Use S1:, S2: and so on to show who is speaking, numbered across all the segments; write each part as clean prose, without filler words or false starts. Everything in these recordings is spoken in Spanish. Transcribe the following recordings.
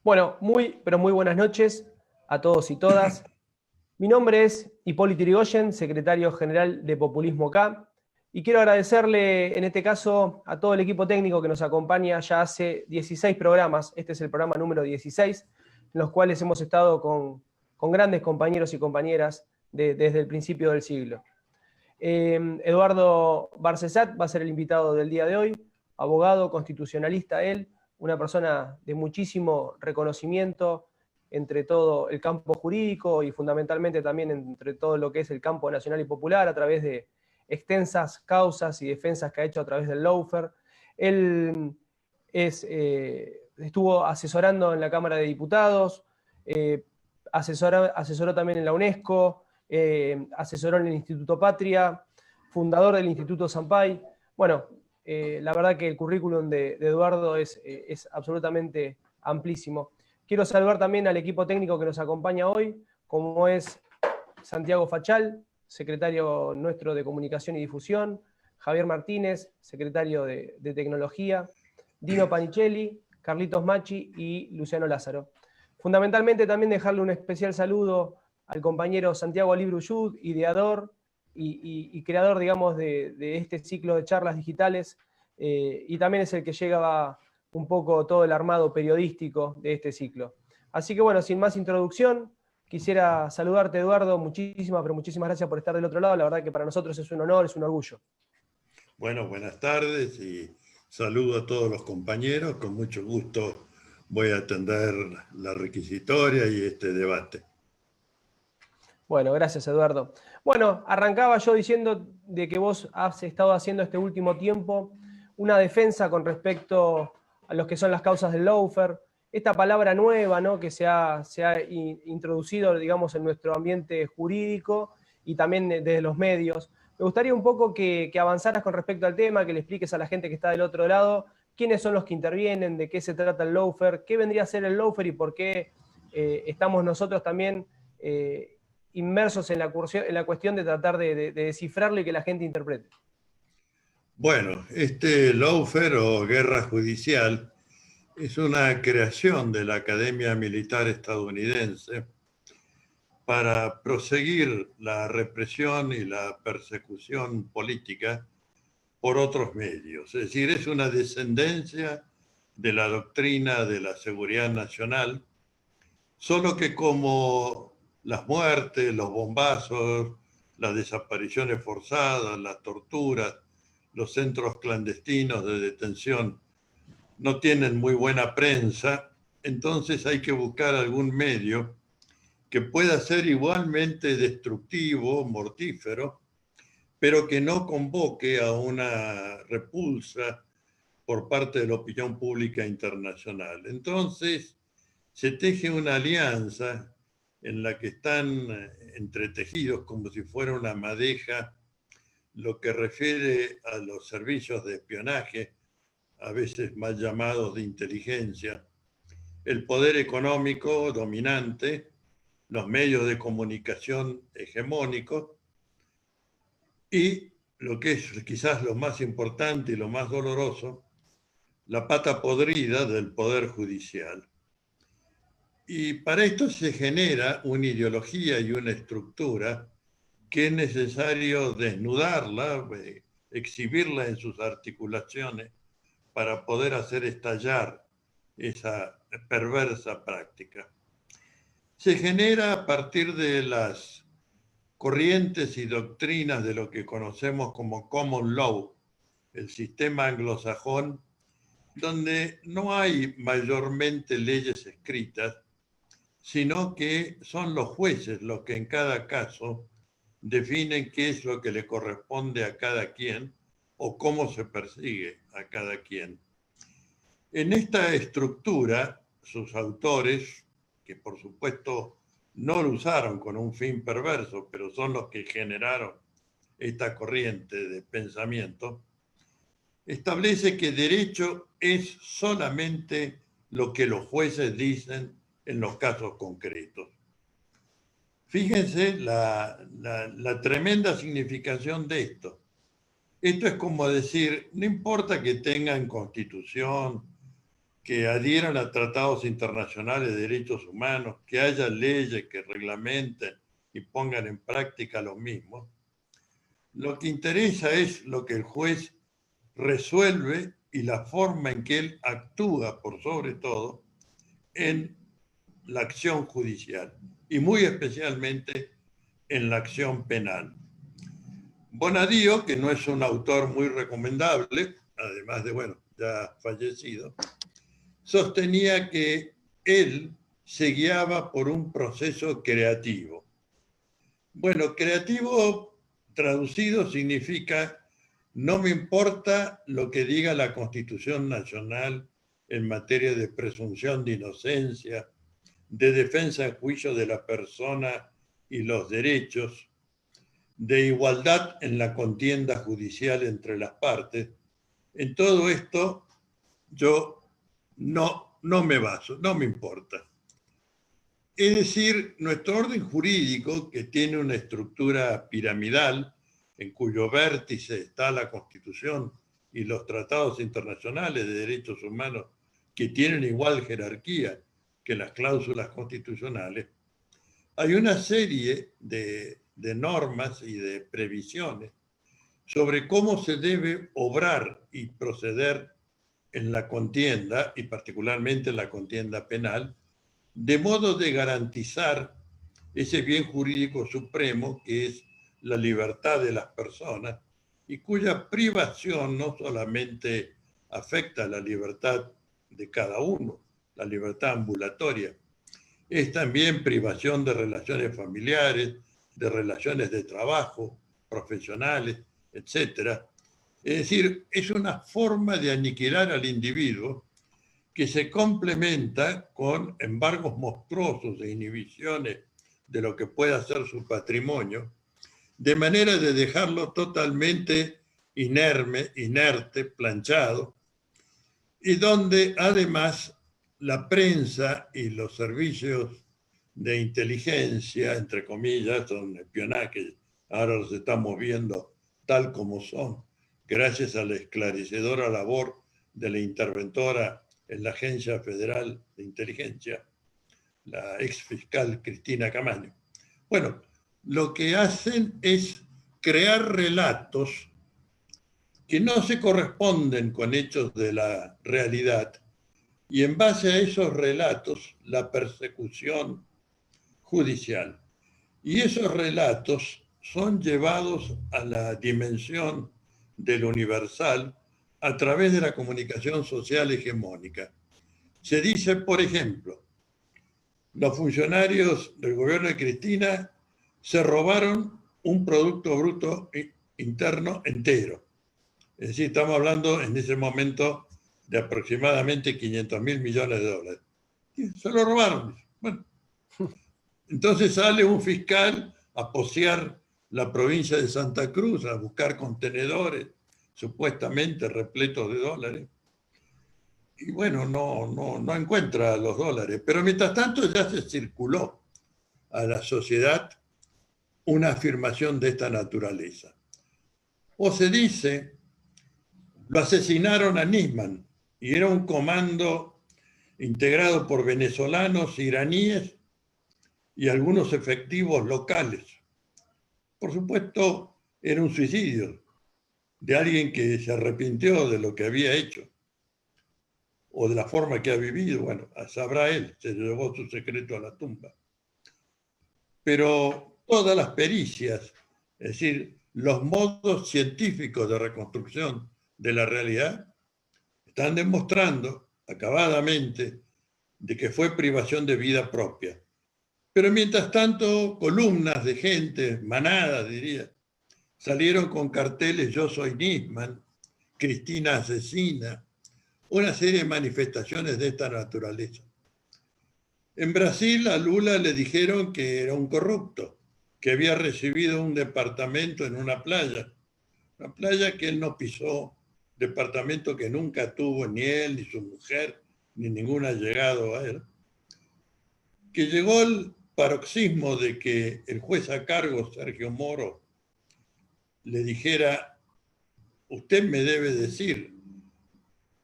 S1: Bueno, pero muy buenas noches a todos y todas. Mi nombre es Hipólito Yrigoyen, secretario general de Populismo K, y quiero agradecerle en este caso a todo el equipo técnico que nos acompaña ya hace 16 programas. Este es el programa número 16, en los cuales hemos estado con grandes compañeros y compañeras desde el principio del siglo. Eduardo Barcesat va a ser el invitado del día de hoy, abogado constitucionalista él, una persona de muchísimo reconocimiento entre todo el campo jurídico y fundamentalmente también entre todo lo que es el campo nacional y popular a través de extensas causas y defensas que ha hecho a través del lawfare. Él estuvo asesorando en la Cámara de Diputados, asesoró también en la UNESCO, asesoró en el Instituto Patria, fundador del Instituto Sampay. Bueno, la verdad que el currículum de Eduardo es absolutamente amplísimo. Quiero saludar también al equipo técnico que nos acompaña hoy, como es Santiago Fachal, secretario nuestro de Comunicación y Difusión, Javier Martínez, secretario de Tecnología, Dino Panichelli, Carlitos Machi y Luciano Lázaro. Fundamentalmente también dejarle un especial saludo al compañero Santiago Alibruyud, ideador y creador, digamos, de este ciclo de charlas digitales, y también es el que llega un poco todo el armado periodístico de este ciclo. Así que bueno, sin más introducción, quisiera saludarte, Eduardo, pero muchísimas gracias por estar del otro lado. La verdad que para nosotros es un honor, es un orgullo.
S2: Bueno, buenas tardes y saludo a todos los compañeros. Con mucho gusto voy a atender la requisitoria y este debate.
S1: Bueno, gracias, Eduardo. Bueno, arrancaba yo diciendo de que vos has estado haciendo este último tiempo una defensa con respecto a los que son las causas del lawfare, esta palabra nueva, ¿no?, que se ha introducido, digamos, en nuestro ambiente jurídico y también desde los medios. Me gustaría un poco que avanzaras con respecto al tema, que le expliques a la gente que está del otro lado quiénes son los que intervienen, de qué se trata el lawfare, qué vendría a ser el lawfare y por qué estamos nosotros también inmersos en la cuestión de tratar de descifrarlo y que la gente interprete.
S2: Bueno, este lawfare o guerra judicial es una creación de la Academia Militar Estadounidense para proseguir la represión y la persecución política por otros medios. Es decir, es una descendencia de la doctrina de la seguridad nacional, solo que como las muertes, los bombazos, las desapariciones forzadas, las torturas, los centros clandestinos de detención no tienen muy buena prensa, entonces hay que buscar algún medio que pueda ser igualmente destructivo, mortífero, pero que no convoque a una repulsa por parte de la opinión pública internacional. Entonces, se teje una alianza en la que están entretejidos como si fuera una madeja lo que refiere a los servicios de espionaje, a veces mal llamados de inteligencia, el poder económico dominante, los medios de comunicación hegemónicos y lo que es quizás lo más importante y lo más doloroso, la pata podrida del poder judicial. Y para esto se genera una ideología y una estructura que es necesario desnudarla, exhibirla en sus articulaciones para poder hacer estallar esa perversa práctica. Se genera a partir de las corrientes y doctrinas de lo que conocemos como common law, el sistema anglosajón, donde no hay mayormente leyes escritas, sino que son los jueces los que en cada caso definen qué es lo que le corresponde a cada quien o cómo se persigue a cada quien. En esta estructura, sus autores, que por supuesto no lo usaron con un fin perverso, pero son los que generaron esta corriente de pensamiento, establece que derecho es solamente lo que los jueces dicen en los casos concretos. Fíjense la tremenda significación de esto. Esto es como decir, no importa que tengan constitución, que adhieran a tratados internacionales de derechos humanos, que haya leyes que reglamenten y pongan en práctica lo mismo. Lo que interesa es lo que el juez resuelve y la forma en que él actúa, por sobre todo, en la acción judicial y muy especialmente en la acción penal. Bonadío, que no es un autor muy recomendable, además de, bueno, ya fallecido, sostenía que él se guiaba por un proceso creativo. Bueno, creativo traducido significa no me importa lo que diga la Constitución Nacional en materia de presunción de inocencia, de defensa en juicio de la persona y los derechos, de igualdad en la contienda judicial entre las partes. En todo esto yo no me baso, no me importa. Es decir, nuestro orden jurídico, que tiene una estructura piramidal, en cuyo vértice está la Constitución y los tratados internacionales de derechos humanos, que tienen igual jerarquía que las cláusulas constitucionales, hay una serie de normas y de previsiones sobre cómo se debe obrar y proceder en la contienda, y particularmente en la contienda penal, de modo de garantizar ese bien jurídico supremo que es la libertad de las personas y cuya privación no solamente afecta a la libertad de cada uno, la libertad ambulatoria, es también privación de relaciones familiares, de relaciones de trabajo, profesionales, etc. Es decir, es una forma de aniquilar al individuo que se complementa con embargos monstruosos e inhibiciones de lo que pueda ser su patrimonio, de manera de dejarlo totalmente inerme, inerte, planchado, y donde además la prensa y los servicios de inteligencia, entre comillas, son espionaje, ahora los estamos viendo tal como son, gracias a la esclarecedora labor de la interventora en la Agencia Federal de Inteligencia, la ex fiscal Cristina Camaño. Bueno, lo que hacen es crear relatos que no se corresponden con hechos de la realidad, y en base a esos relatos, la persecución judicial. Y esos relatos son llevados a la dimensión del universal a través de la comunicación social hegemónica. Se dice, por ejemplo, los funcionarios del gobierno de Cristina se robaron un Producto Bruto Interno entero. Es decir, estamos hablando en ese momento de aproximadamente 500.000 millones de dólares. Y se lo robaron. Bueno, entonces sale un fiscal a posear la provincia de Santa Cruz, a buscar contenedores supuestamente repletos de dólares. Y bueno, no encuentra los dólares. Pero mientras tanto ya se circuló a la sociedad una afirmación de esta naturaleza. O se dice, lo asesinaron a Nisman y era un comando integrado por venezolanos, iraníes y algunos efectivos locales. Por supuesto, era un suicidio de alguien que se arrepintió de lo que había hecho o de la forma que ha vivido. Bueno, sabrá él, se llevó su secreto a la tumba. Pero todas las pericias, es decir, los modos científicos de reconstrucción de la realidad, están demostrando acabadamente de que fue privación de vida propia. Pero mientras tanto, columnas de gente, manadas diría, salieron con carteles "Yo soy Nisman", "Cristina asesina", una serie de manifestaciones de esta naturaleza. En Brasil a Lula le dijeron que era un corrupto, que había recibido un departamento en una playa que él no pisó, departamento que nunca tuvo ni él, ni su mujer, ni ningún allegado a él, que llegó el paroxismo de que el juez a cargo, Sergio Moro, le dijera, usted me debe decir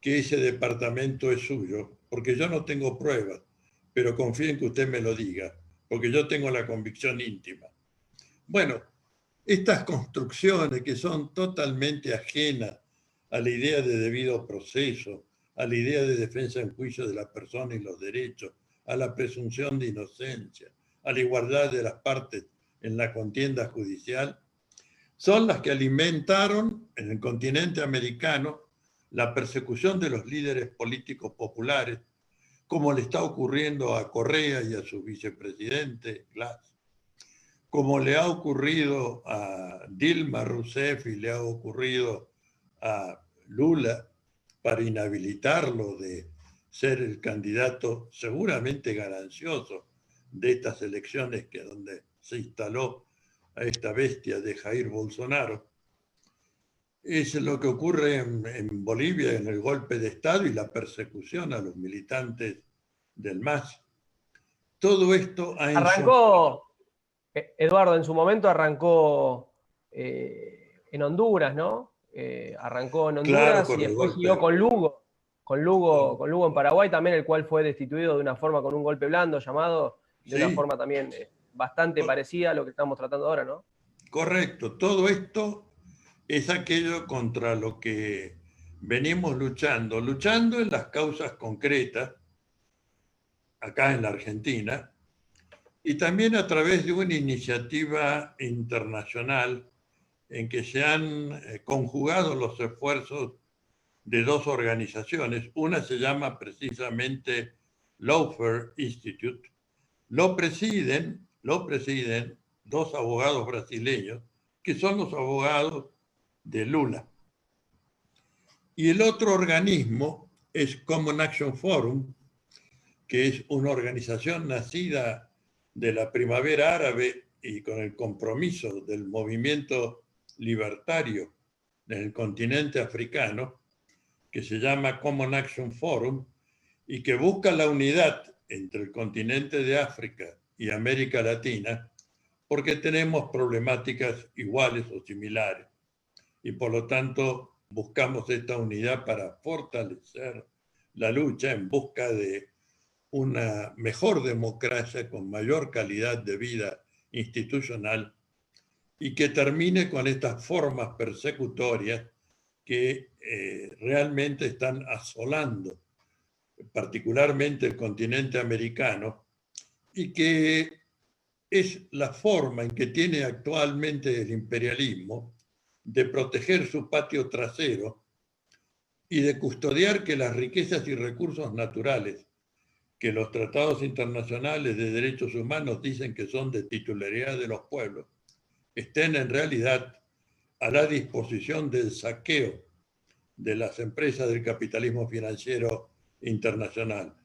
S2: que ese departamento es suyo, porque yo no tengo pruebas, pero confío en que usted me lo diga, porque yo tengo la convicción íntima. Bueno, estas construcciones que son totalmente ajenas a la idea de debido proceso, a la idea de defensa en juicio de la persona y los derechos, a la presunción de inocencia, a la igualdad de las partes en la contienda judicial, son las que alimentaron en el continente americano la persecución de los líderes políticos populares, como le está ocurriendo a Correa y a su vicepresidente Glass, como le ha ocurrido a Dilma Rousseff y le ha ocurrido a Lula para inhabilitarlo de ser el candidato seguramente ganancioso de estas elecciones que donde se instaló a esta bestia de Jair Bolsonaro. Es lo que ocurre en Bolivia en el golpe de Estado y la persecución a los militantes del MAS. Todo esto ha
S1: Arrancó, Eduardo, en su momento arrancó en Honduras, ¿no? Arrancó en
S2: claro,
S1: Honduras
S2: con
S1: y
S2: el
S1: después siguió
S2: golpe.
S1: con Lugo en Paraguay también, el cual fue destituido de una forma con un golpe blando llamado, de una
S2: Sí,
S1: forma también bastante parecida a lo que estamos tratando ahora, ¿no?
S2: correcto. Todo esto es aquello contra lo que venimos luchando en las causas concretas, acá en la Argentina, y también a través de una iniciativa internacional en que se han conjugado los esfuerzos de dos organizaciones. Una se llama precisamente Lawfare Institute. Lo presiden dos abogados brasileños, que son los abogados de Lula. Y el otro organismo es Common Action Forum, que es una organización nacida de la primavera árabe y con el compromiso del movimiento libertario en el continente africano, que se llama Common Action Forum y que busca la unidad entre el continente de África y América Latina, porque tenemos problemáticas iguales o similares. Y por lo tanto buscamos esta unidad para fortalecer la lucha en busca de una mejor democracia con mayor calidad de vida institucional y que termine con estas formas persecutorias que realmente están asolando particularmente el continente americano y que es la forma en que tiene actualmente el imperialismo de proteger su patio trasero y de custodiar que las riquezas y recursos naturales que los tratados internacionales de derechos humanos dicen que son de titularidad de los pueblos, estén en realidad a la disposición del saqueo de las empresas del capitalismo financiero internacional.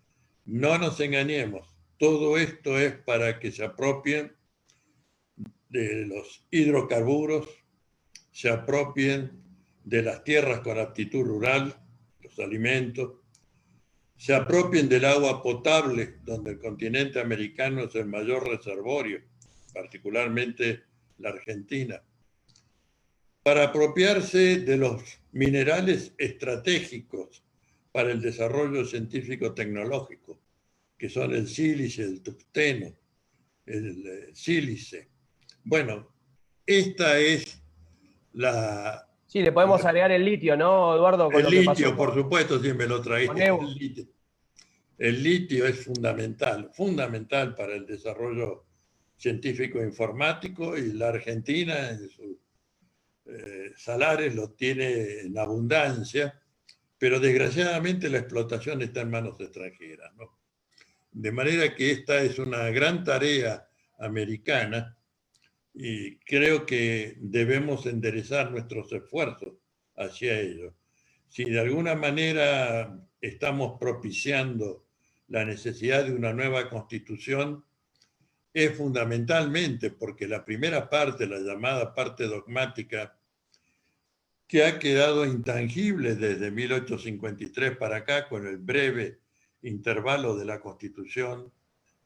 S2: No nos engañemos, todo esto es para que se apropien de los hidrocarburos, se apropien de las tierras con aptitud rural, los alimentos, se apropien del agua potable, donde el continente americano es el mayor reservorio, particularmente la Argentina, para apropiarse de los minerales estratégicos para el desarrollo científico-tecnológico, que son el sílice, el tungsteno, el sílice. Bueno, esta es la...
S1: Sí, le podemos agregar el litio, ¿no, Eduardo? Con
S2: El
S1: lo que pasó
S2: litio, por supuesto, si me lo
S1: con
S2: traíste.
S1: Evo.
S2: El litio es fundamental para el desarrollo científico e informático y la Argentina en sus salares lo tiene en abundancia, pero desgraciadamente la explotación está en manos extranjeras, ¿no? De manera que esta es una gran tarea americana y creo que debemos enderezar nuestros esfuerzos hacia ello. Si de alguna manera estamos propiciando la necesidad de una nueva constitución, es fundamentalmente porque la primera parte, la llamada parte dogmática, que ha quedado intangible desde 1853 para acá, con el breve intervalo de la Constitución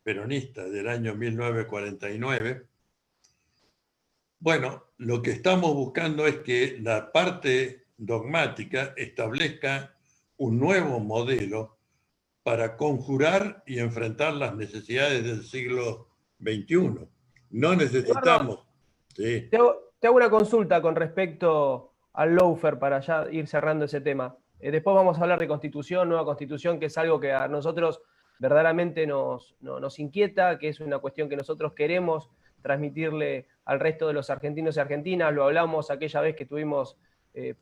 S2: peronista del año 1949. Bueno, lo que estamos buscando es que la parte dogmática establezca un nuevo modelo para conjurar y enfrentar las necesidades del siglo XXI. No
S1: Eduardo,
S2: necesitamos, sí,
S1: te hago una consulta con respecto al lawfare para ya ir cerrando ese tema. Después vamos a hablar de constitución, nueva constitución, que es algo que a nosotros verdaderamente nos inquieta, que es una cuestión que nosotros queremos transmitirle al resto de los argentinos y argentinas. Lo hablamos aquella vez que estuvimos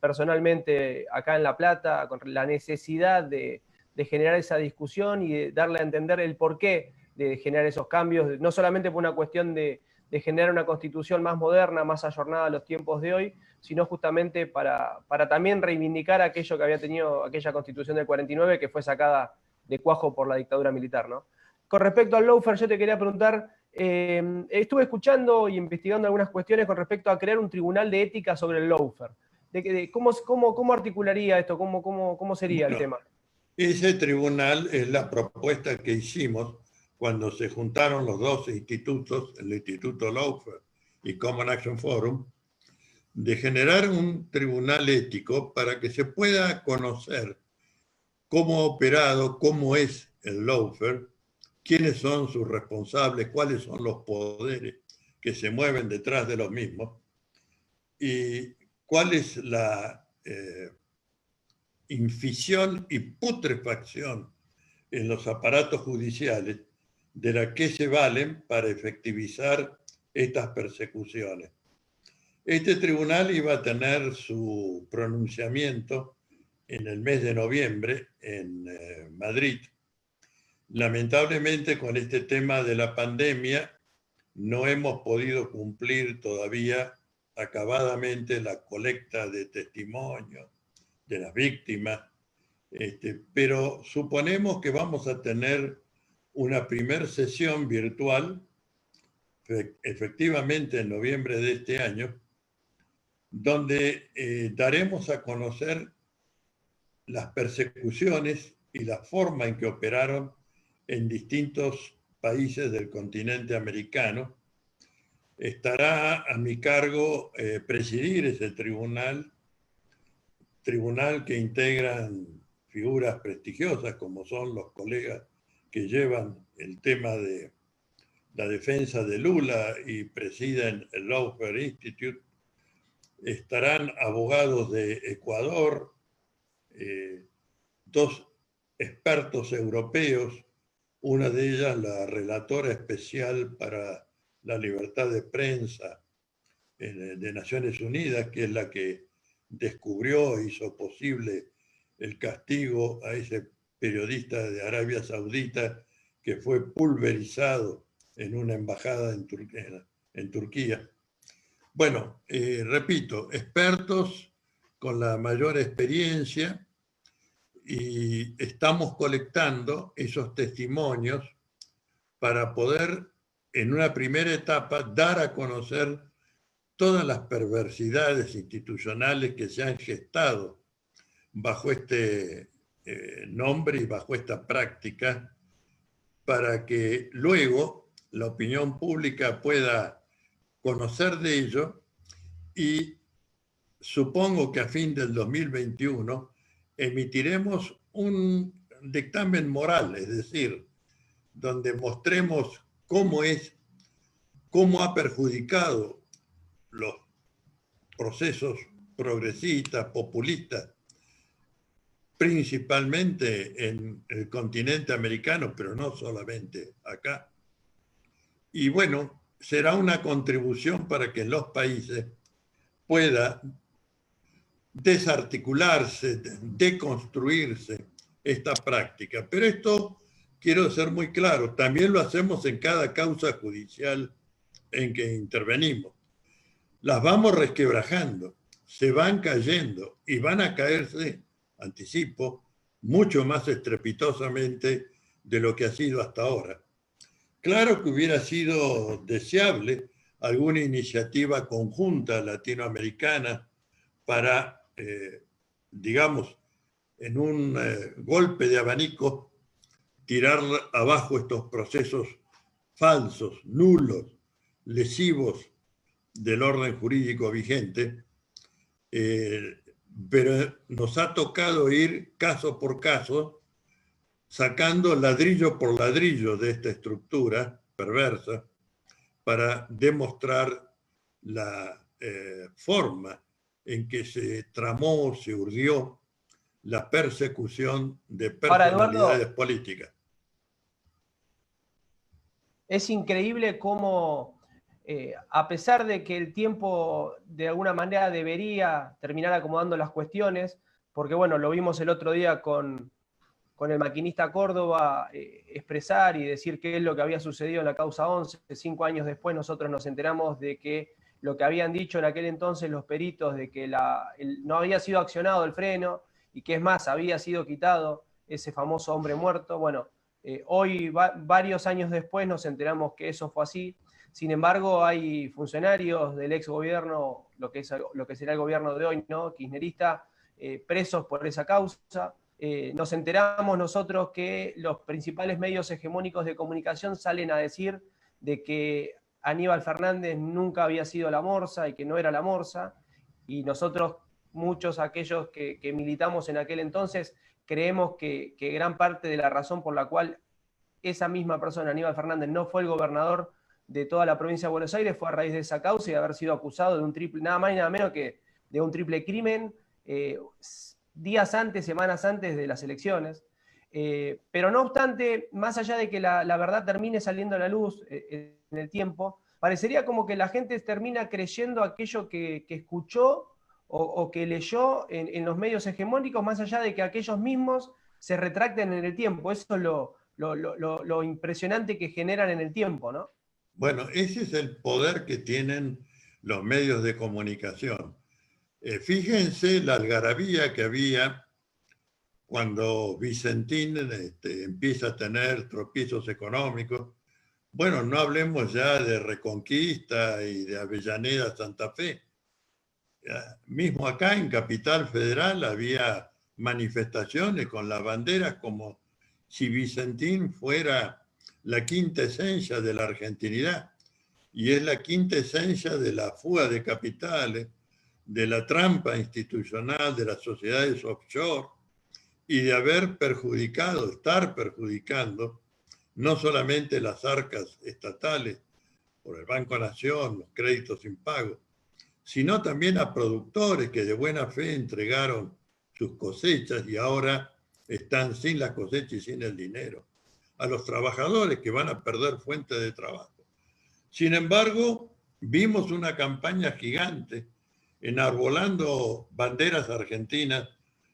S1: personalmente acá en La Plata, con la necesidad de generar esa discusión y de darle a entender el porqué de generar esos cambios, no solamente por una cuestión de generar una constitución más moderna, más ayornada a los tiempos de hoy, sino justamente para también reivindicar aquello que había tenido aquella constitución del 49 que fue sacada de cuajo por la dictadura militar, ¿no? Con respecto al lawfare, yo te quería preguntar, estuve escuchando y investigando algunas cuestiones con respecto a crear un tribunal de ética sobre el lawfare. ¿Cómo articularía esto? ¿Cómo sería el
S2: bueno,
S1: tema?
S2: ese tribunal es la propuesta que hicimos cuando se juntaron los dos institutos, el Instituto Lawfare y Common Action Forum, de generar un tribunal ético para que se pueda conocer cómo ha operado, cómo es el lawfare, quiénes son sus responsables, cuáles son los poderes que se mueven detrás de los mismos y cuál es la infisión y putrefacción en los aparatos judiciales de la que se valen para efectivizar estas persecuciones. Este tribunal iba a tener su pronunciamiento en el mes de noviembre en Madrid. Lamentablemente, con este tema de la pandemia, no hemos podido cumplir todavía acabadamente la colecta de testimonios de las víctimas, pero suponemos que vamos a tener una primera sesión virtual, efectivamente en noviembre de este año, donde daremos a conocer las persecuciones y la forma en que operaron en distintos países del continente americano. Estará a mi cargo presidir ese tribunal que integran figuras prestigiosas como son los colegas que llevan el tema de la defensa de Lula y presiden el Lawfare Institute. Estarán abogados de Ecuador, dos expertos europeos, una de ellas la relatora especial para la libertad de prensa de Naciones Unidas, que es la que descubrió e hizo posible el castigo a ese periodista de Arabia Saudita que fue pulverizado en una embajada en Turquía. Bueno, repito, expertos con la mayor experiencia, y estamos colectando esos testimonios para poder, en una primera etapa, dar a conocer todas las perversidades institucionales que se han gestado bajo este nombre y bajo esta práctica, para que luego la opinión pública pueda conocer de ello y supongo que a fin del 2021 emitiremos un dictamen moral, es decir, donde mostremos cómo ha perjudicado los procesos progresistas, populistas, principalmente en el continente americano, pero no solamente acá. Y bueno, será una contribución para que en los países pueda desarticularse, deconstruirse esta práctica. Pero esto, quiero ser muy claro, también lo hacemos en cada causa judicial en que intervenimos. Las vamos resquebrajando, se van cayendo y van a caerse, anticipo, mucho más estrepitosamente de lo que ha sido hasta ahora. Claro que hubiera sido deseable alguna iniciativa conjunta latinoamericana para, digamos, en un golpe de abanico, tirar abajo estos procesos falsos, nulos, lesivos del orden jurídico vigente, pero nos ha tocado ir caso por caso sacando ladrillo por ladrillo de esta estructura perversa para demostrar la forma en que se tramó, se urdió la persecución de
S1: Ahora,
S2: personalidades
S1: Eduardo,
S2: políticas.
S1: es increíble cómo, a pesar de que el tiempo de alguna manera debería terminar acomodando las cuestiones, porque bueno, lo vimos el otro día con el maquinista Córdoba expresar y decir qué es lo que había sucedido en la causa 11. 5 años después nosotros nos enteramos de que lo que habían dicho en aquel entonces los peritos de que no había sido accionado el freno y que es más, había sido quitado ese famoso hombre muerto. Bueno, hoy, varios años después, nos enteramos que eso fue así. Sin embargo, hay funcionarios del ex gobierno, lo que será el gobierno de hoy, ¿no? Kirchnerista, presos por esa causa. Nos enteramos nosotros que los principales medios hegemónicos de comunicación salen a decir de que Aníbal Fernández nunca había sido la Morsa y que no era la Morsa, y nosotros, muchos aquellos que militamos en aquel entonces, creemos que gran parte de la razón por la cual esa misma persona, Aníbal Fernández, no fue el gobernador de toda la provincia de Buenos Aires fue a raíz de esa causa y de haber sido acusado de un triple, nada más y nada menos que de un triple crimen, días antes, semanas antes de las elecciones. Pero no obstante, más allá de que la verdad termine saliendo a la luz en el tiempo, parecería como que la gente termina creyendo aquello que escuchó o que leyó en los medios hegemónicos, más allá de que aquellos mismos se retracten en el tiempo. Eso es lo impresionante que generan en el tiempo, ¿no?
S2: Bueno, ese es el poder que tienen los medios de comunicación. Fíjense la algarabía que había cuando Vicentín empieza a tener tropiezos económicos. Bueno, no hablemos ya de Reconquista y de Avellaneda, Santa Fe. Mismo acá en Capital Federal había manifestaciones con las banderas como si Vicentín fuera la quinta esencia de la argentinidad, y es la quinta esencia de la fuga de capitales, de la trampa institucional, de las sociedades offshore, y de haber perjudicado, estar perjudicando, no solamente las arcas estatales por el Banco Nación, los créditos impagos, sino también a productores que de buena fe entregaron sus cosechas y ahora están sin la cosecha y sin el dinero, a los trabajadores que van a perder fuente de trabajo. Sin embargo, vimos una campaña gigante enarbolando banderas argentinas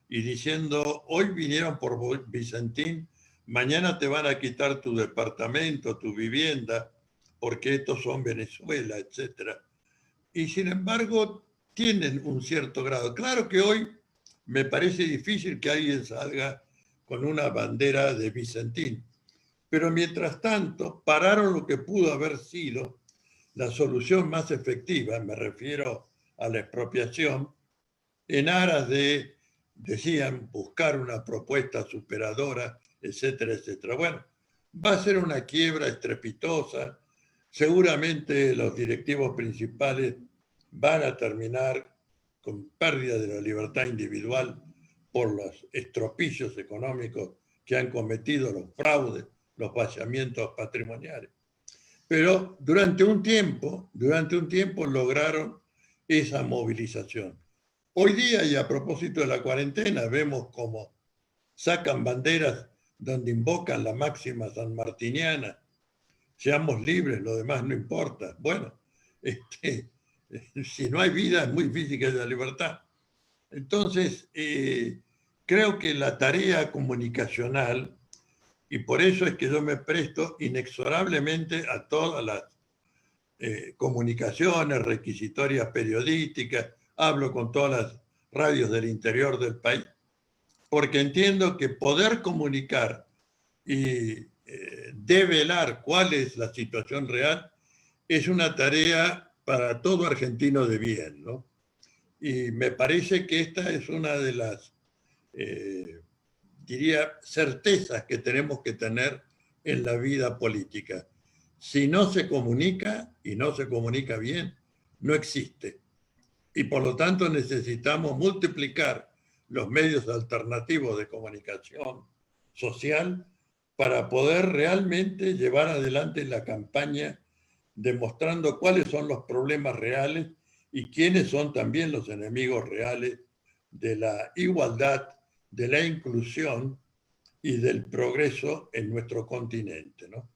S2: y diciendo, hoy vinieron por Vicentín, mañana te van a quitar tu departamento, tu vivienda, porque estos son Venezuela, etc. Y sin embargo, tienen un cierto grado. Claro que hoy me parece difícil que alguien salga con una bandera de Vicentín, pero mientras tanto pararon lo que pudo haber sido la solución más efectiva, me refiero a la expropiación, en aras de, decían, buscar una propuesta superadora, etcétera, etcétera. Bueno, va a ser una quiebra estrepitosa. Seguramente los directivos principales van a terminar con pérdida de la libertad individual por los estropicios económicos que han cometido, los fraudes, los vaciamientos patrimoniales. Pero durante un tiempo lograron esa movilización. Hoy día, y a propósito de la cuarentena, vemos cómo sacan banderas donde invocan la máxima sanmartiniana, seamos libres, lo demás no importa. Bueno, si no hay vida es muy difícil que haya libertad. Entonces, creo que la tarea comunicacional, y por eso es que yo me presto inexorablemente a todas las comunicaciones, requisitorias periodísticas, hablo con todas las radios del interior del país, porque entiendo que poder comunicar y develar cuál es la situación real es una tarea para todo argentino de bien, ¿no? Y me parece que esta es una de las, diría, certezas que tenemos que tener en la vida política. Si no se comunica y no se comunica bien, no existe. Y por lo tanto necesitamos multiplicar los medios alternativos de comunicación, social para poder realmente llevar adelante la campaña demostrando cuáles son los problemas reales y quiénes son también los enemigos reales de la igualdad, de la inclusión y del progreso en nuestro continente, ¿no?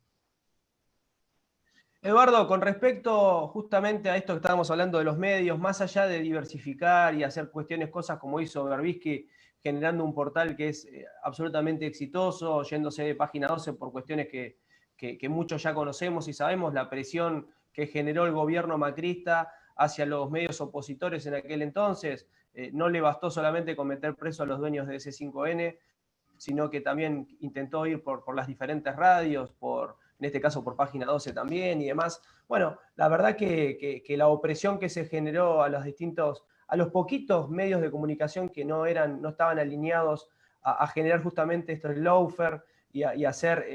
S1: Eduardo, con respecto justamente a esto que estábamos hablando de los medios, más allá de diversificar y hacer cosas como hizo Berbisky, generando un portal que es absolutamente exitoso, yéndose de página 12 por cuestiones que muchos ya conocemos y sabemos, la presión que generó el gobierno macrista hacia los medios opositores en aquel entonces, no le bastó solamente con meter preso a los dueños de C5N, sino que también intentó ir por las diferentes radios, en este caso por Página 12 también y demás. Bueno, la verdad que la opresión que se generó a los poquitos medios de comunicación que no estaban alineados a generar justamente esto, el lawfare y a ser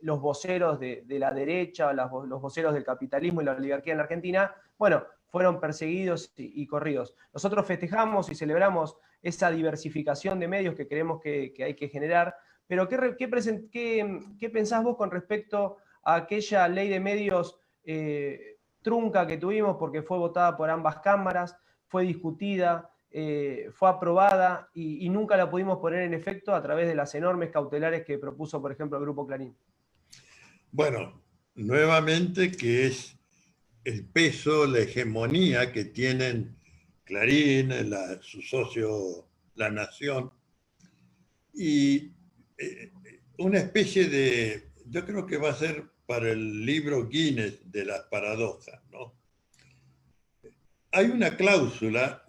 S1: los voceros de la derecha, los voceros del capitalismo y la oligarquía en la Argentina, bueno, fueron perseguidos y corridos. Nosotros festejamos y celebramos esa diversificación de medios que creemos que hay que generar, pero ¿qué pensás vos con respecto a aquella ley de medios trunca que tuvimos porque fue votada por ambas cámaras, fue discutida, fue aprobada y nunca la pudimos poner en efecto a través de las enormes cautelares que propuso, por ejemplo, el Grupo Clarín?
S2: Bueno, nuevamente que es el peso, la hegemonía que tienen Clarín, su socio La Nación, y una especie de, yo creo que va a ser para el libro Guinness de las paradojas, ¿no? Hay una cláusula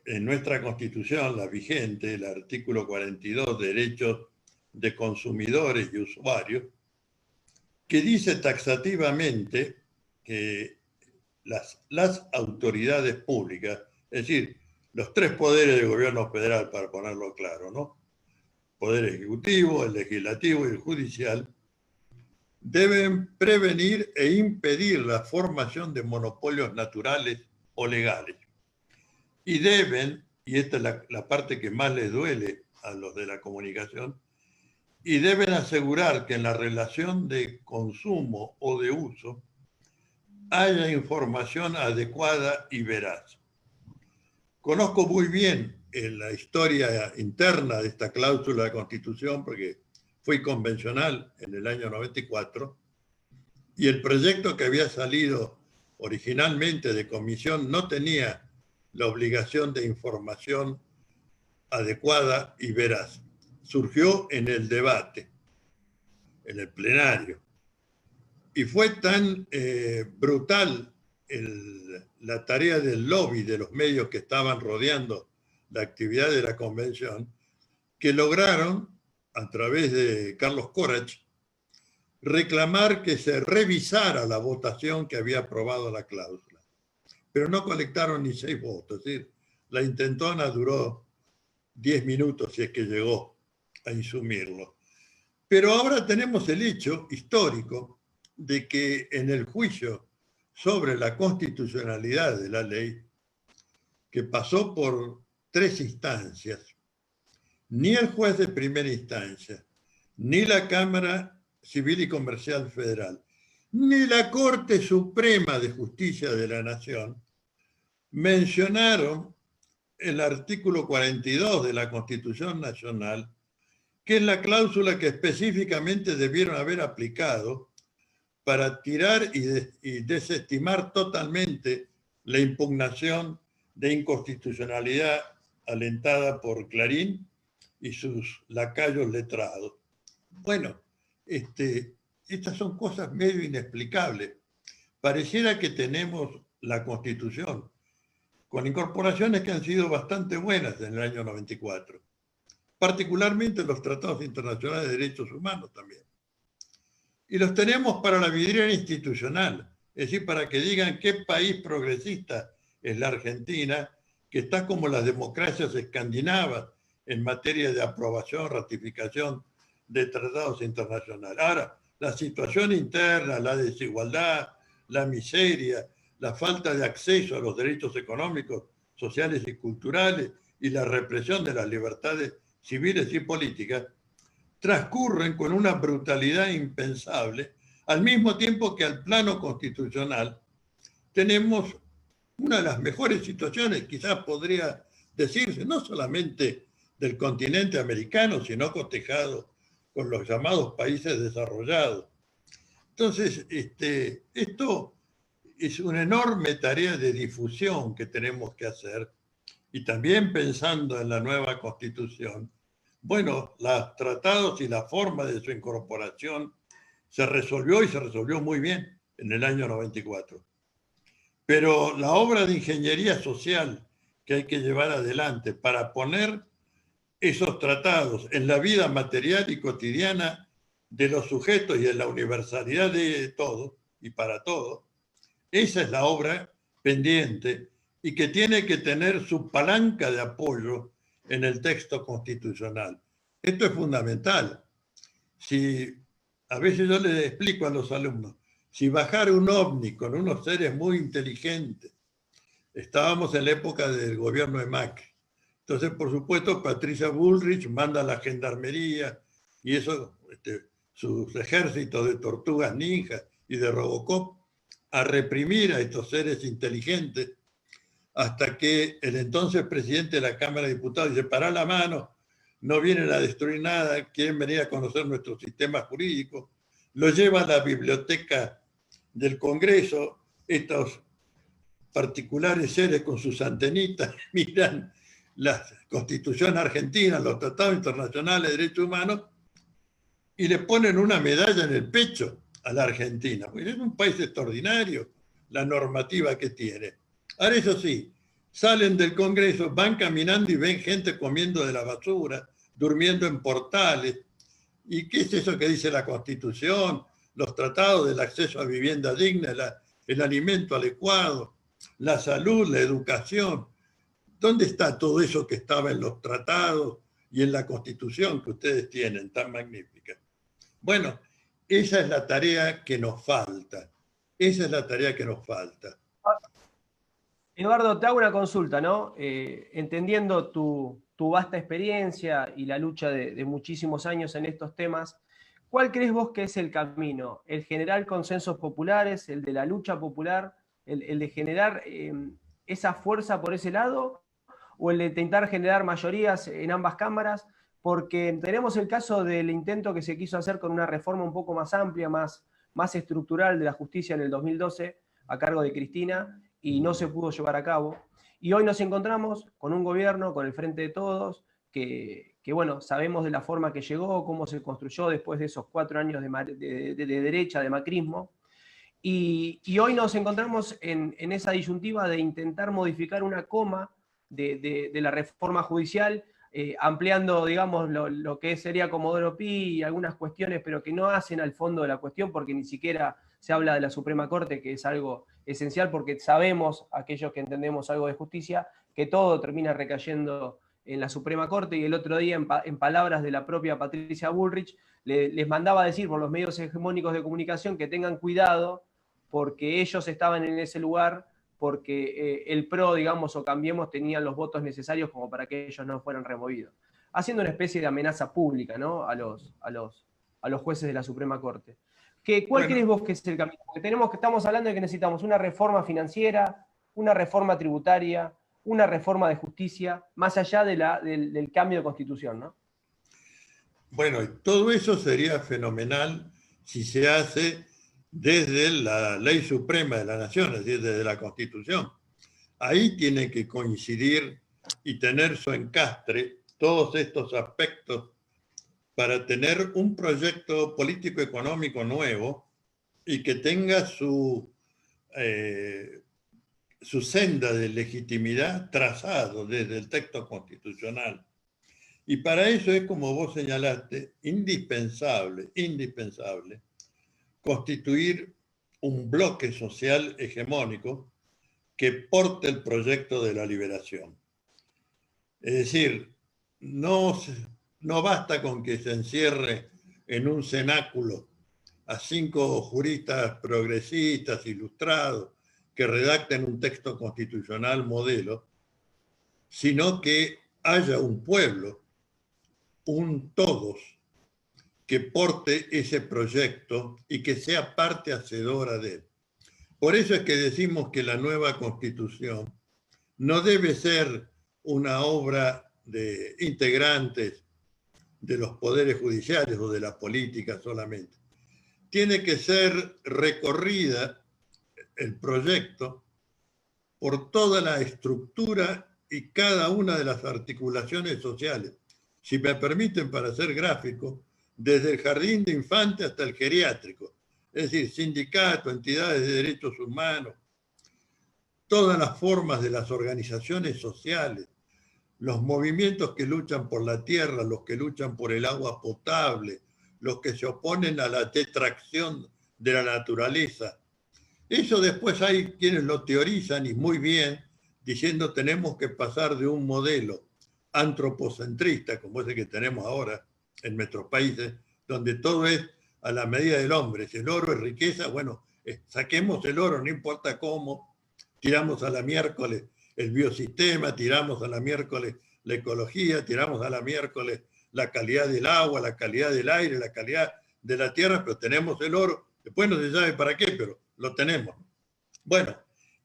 S2: en nuestra Constitución, la vigente, el artículo 42, derechos de consumidores y usuarios, que dice taxativamente que las autoridades públicas, es decir, los tres poderes del gobierno federal, para ponerlo claro, ¿no? Poder ejecutivo, el legislativo y el judicial, deben prevenir e impedir la formación de monopolios naturales o legales. Y deben, y esta es la parte que más les duele a los de la comunicación, y deben asegurar que en la relación de consumo o de uso haya información adecuada y veraz. Conozco muy bien la historia interna de esta cláusula de Constitución porque fui convencional en el año 94 y el proyecto que había salido originalmente de comisión no tenía la obligación de información adecuada y veraz. Surgió en el debate, en el plenario. Y fue tan brutal la tarea del lobby de los medios que estaban rodeando la actividad de la convención, que lograron, a través de Carlos Corach, reclamar que se revisara la votación que había aprobado la cláusula. Pero no colectaron ni 6 votos, es decir, la intentona duró 10 minutos si es que llegó a insumirlo. Pero ahora tenemos el hecho histórico de que en el juicio sobre la constitucionalidad de la ley, que pasó por 3 instancias, ni el juez de primera instancia, ni la Cámara Civil y Comercial Federal, ni la Corte Suprema de Justicia de la Nación mencionaron el artículo 42 de la Constitución Nacional, que es la cláusula que específicamente debieron haber aplicado para tirar y desestimar totalmente la impugnación de inconstitucionalidad alentada por Clarín y sus lacayos letrados. Bueno, estas son cosas medio inexplicables. Pareciera que tenemos la Constitución con incorporaciones que han sido bastante buenas en el año 94, particularmente los tratados internacionales de derechos humanos también. Y los tenemos para la vidriera institucional, es decir, para que digan qué país progresista es la Argentina, que está como las democracias escandinavas en materia de aprobación, ratificación de tratados internacionales. Ahora, la situación interna, la desigualdad, la miseria, la falta de acceso a los derechos económicos, sociales y culturales y la represión de las libertades civiles y políticas transcurren con una brutalidad impensable, al mismo tiempo que al plano constitucional tenemos una de las mejores situaciones, quizás podría decirse, no solamente del continente americano, sino cotejado con los llamados países desarrollados. Entonces, esto es una enorme tarea de difusión que tenemos que hacer, y también pensando en la nueva Constitución. Bueno, los tratados y la forma de su incorporación se resolvió, y se resolvió muy bien en el año 94. Pero la obra de ingeniería social que hay que llevar adelante para poner esos tratados en la vida material y cotidiana de los sujetos y en la universalidad de todo y para todo, esa es la obra pendiente y que tiene que tener su palanca de apoyo en el texto constitucional. Esto es fundamental. Si a veces yo les explico a los alumnos, si bajara un ovni con unos seres muy inteligentes, estábamos en la época del gobierno de Macri. Entonces, por supuesto, Patricia Bullrich manda a la gendarmería y eso, sus ejércitos de tortugas ninja y de Robocop a reprimir a estos seres inteligentes hasta que el entonces presidente de la Cámara de Diputados dice: pará la mano, no vienen a destruir nada, quieren venir a conocer nuestro sistema jurídico. Lo lleva a la biblioteca del Congreso, estos particulares seres con sus antenitas miran la Constitución argentina, los tratados internacionales de derechos humanos, y le ponen una medalla en el pecho a la Argentina, porque es un país extraordinario la normativa que tiene. Ahora, eso sí, salen del Congreso, van caminando y ven gente comiendo de la basura, durmiendo en portales. ¿Y qué es eso que dice la Constitución? Los tratados del acceso a vivienda digna, el alimento adecuado, la salud, la educación. ¿Dónde está todo eso que estaba en los tratados y en la Constitución que ustedes tienen tan magnífica? Bueno, esa es la tarea que nos falta. Esa es la tarea que nos falta.
S1: Eduardo, te hago una consulta, ¿no? Entendiendo tu vasta experiencia y la lucha de muchísimos años en estos temas, ¿cuál crees vos que es el camino? ¿El generar consensos populares, el de la lucha popular, el de generar esa fuerza por ese lado, o el de intentar generar mayorías en ambas cámaras? Porque tenemos el caso del intento que se quiso hacer con una reforma un poco más amplia, más estructural de la justicia en el 2012, a cargo de Cristina, y no se pudo llevar a cabo. Y hoy nos encontramos con un gobierno, con el Frente de Todos, que bueno, sabemos de la forma que llegó, cómo se construyó después de esos 4 años de derecha, de macrismo. Y hoy nos encontramos en esa disyuntiva de intentar modificar una coma de la reforma judicial, ampliando, digamos, lo que sería Comodoro Pi y algunas cuestiones, pero que no hacen al fondo de la cuestión, porque ni siquiera se habla de la Suprema Corte, que es algo esencial, porque sabemos, aquellos que entendemos algo de justicia, que todo termina recayendo en la Suprema Corte. Y el otro día, en palabras de la propia Patricia Bullrich, les mandaba a decir por los medios hegemónicos de comunicación que tengan cuidado, porque ellos estaban en ese lugar, porque el PRO, digamos, o Cambiemos tenían los votos necesarios como para que ellos no fueran removidos. Haciendo una especie de amenaza pública, ¿no?, a los jueces de la Suprema Corte. ¿Cuál crees vos que es el camino? Porque estamos hablando de que necesitamos una reforma financiera, una reforma tributaria, una reforma de justicia, más allá del cambio de constitución, ¿no?
S2: Bueno, todo eso sería fenomenal si se hace desde la Ley Suprema de la Nación, es decir, desde la Constitución. Ahí tiene que coincidir y tener su encastre todos estos aspectos para tener un proyecto político-económico nuevo y que tenga su senda de legitimidad trazado desde el texto constitucional. Y para eso es, como vos señalaste, indispensable constituir un bloque social hegemónico que porte el proyecto de la liberación. Es decir, no basta con que se encierre en un cenáculo a 5 juristas progresistas ilustrados que redacten un texto constitucional modelo, sino que haya un pueblo, un todos, que porte ese proyecto y que sea parte hacedora de él. Por eso es que decimos que la nueva Constitución no debe ser una obra de integrantes de los poderes judiciales o de la política solamente. Tiene que ser recorrida el proyecto por toda la estructura y cada una de las articulaciones sociales. Si me permiten, para ser gráfico, desde el jardín de infantes hasta el geriátrico, es decir, sindicatos, entidades de derechos humanos, todas las formas de las organizaciones sociales, los movimientos que luchan por la tierra, los que luchan por el agua potable, los que se oponen a la detracción de la naturaleza. Eso después hay quienes lo teorizan y muy bien, diciendo tenemos que pasar de un modelo antropocentrista, como ese que tenemos ahora en nuestros países, donde todo es a la medida del hombre. Si el oro es riqueza, bueno, saquemos el oro, no importa cómo, tiramos a la miércoles el biosistema, tiramos a la miércoles la ecología, tiramos a la miércoles la calidad del agua, la calidad del aire, la calidad de la tierra, pero tenemos el oro. Después no se sabe para qué, pero lo tenemos. Bueno,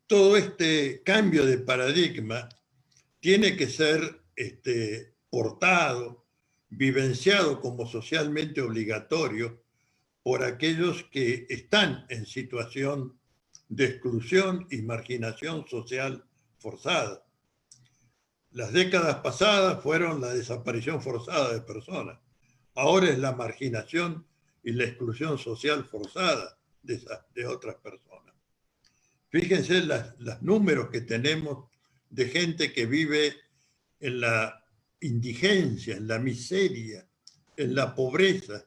S2: todo este cambio de paradigma tiene que ser portado, vivenciado como socialmente obligatorio por aquellos que están en situación de exclusión y marginación social forzada. Las décadas pasadas fueron la desaparición forzada de personas. Ahora es la marginación y la exclusión social forzada de otras personas. Fíjense los números que tenemos de gente que vive en la indigencia, en la miseria, en la pobreza,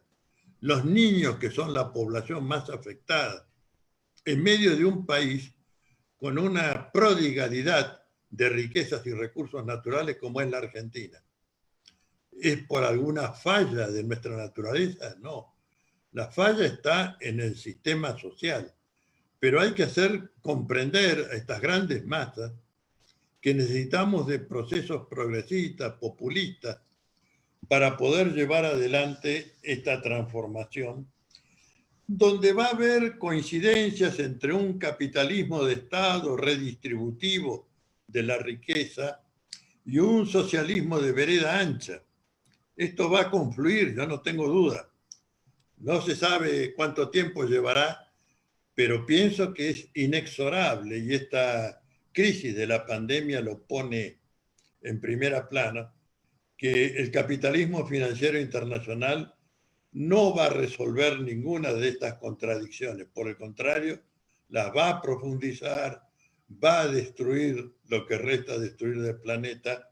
S2: los niños que son la población más afectada, en medio de un país con una prodigalidad de riquezas y recursos naturales como es la Argentina. ¿Es por alguna falla de nuestra naturaleza? No. La falla está en el sistema social. Pero hay que hacer comprender a estas grandes masas que necesitamos de procesos progresistas, populistas, para poder llevar adelante esta transformación, donde va a haber coincidencias entre un capitalismo de Estado redistributivo de la riqueza y un socialismo de vereda ancha. Esto va a confluir, yo no tengo duda. No se sabe cuánto tiempo llevará, pero pienso que es inexorable y esta crisis de la pandemia lo pone en primera plana, que el capitalismo financiero internacional no va a resolver ninguna de estas contradicciones. Por el contrario, las va a profundizar, va a destruir lo que resta destruir del planeta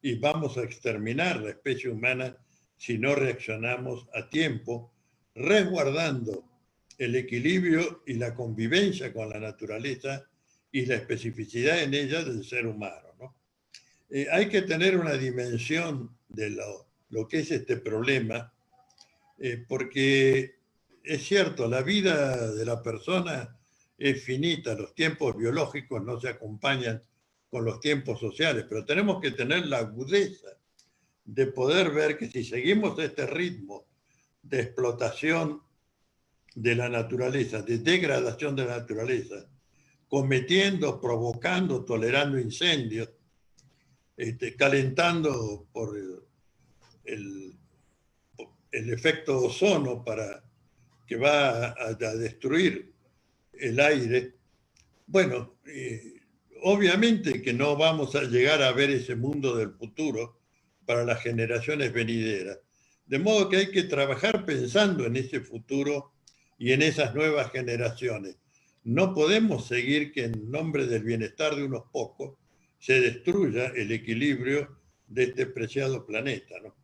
S2: y vamos a exterminar la especie humana si no reaccionamos a tiempo, resguardando el equilibrio y la convivencia con la naturaleza y la especificidad en ella del ser humano, ¿no? Hay que tener una dimensión de lo que es este problema, porque es cierto, la vida de la persona es finita, los tiempos biológicos no se acompañan con los tiempos sociales, pero tenemos que tener la agudeza de poder ver que si seguimos este ritmo de explotación de la naturaleza, de degradación de la naturaleza, cometiendo, provocando, tolerando incendios, calentando por el efecto ozono para que va a destruir el aire. Bueno, obviamente que no vamos a llegar a ver ese mundo del futuro para las generaciones venideras. De modo que hay que trabajar pensando en ese futuro y en esas nuevas generaciones. No podemos seguir que en nombre del bienestar de unos pocos se destruya el equilibrio de este preciado planeta, ¿no?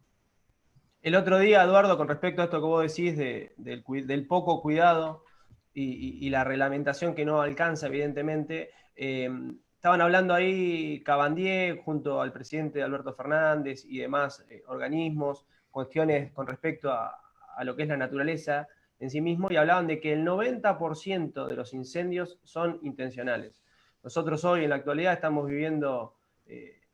S1: El otro día, Eduardo, con respecto a esto que vos decís del poco cuidado y la reglamentación que no alcanza, evidentemente, estaban hablando ahí Cabandier junto al presidente Alberto Fernández y demás organismos, cuestiones con respecto a lo que es la naturaleza en sí mismo, y hablaban de que el 90% de los incendios son intencionales. Nosotros hoy, en la actualidad, estamos viviendo,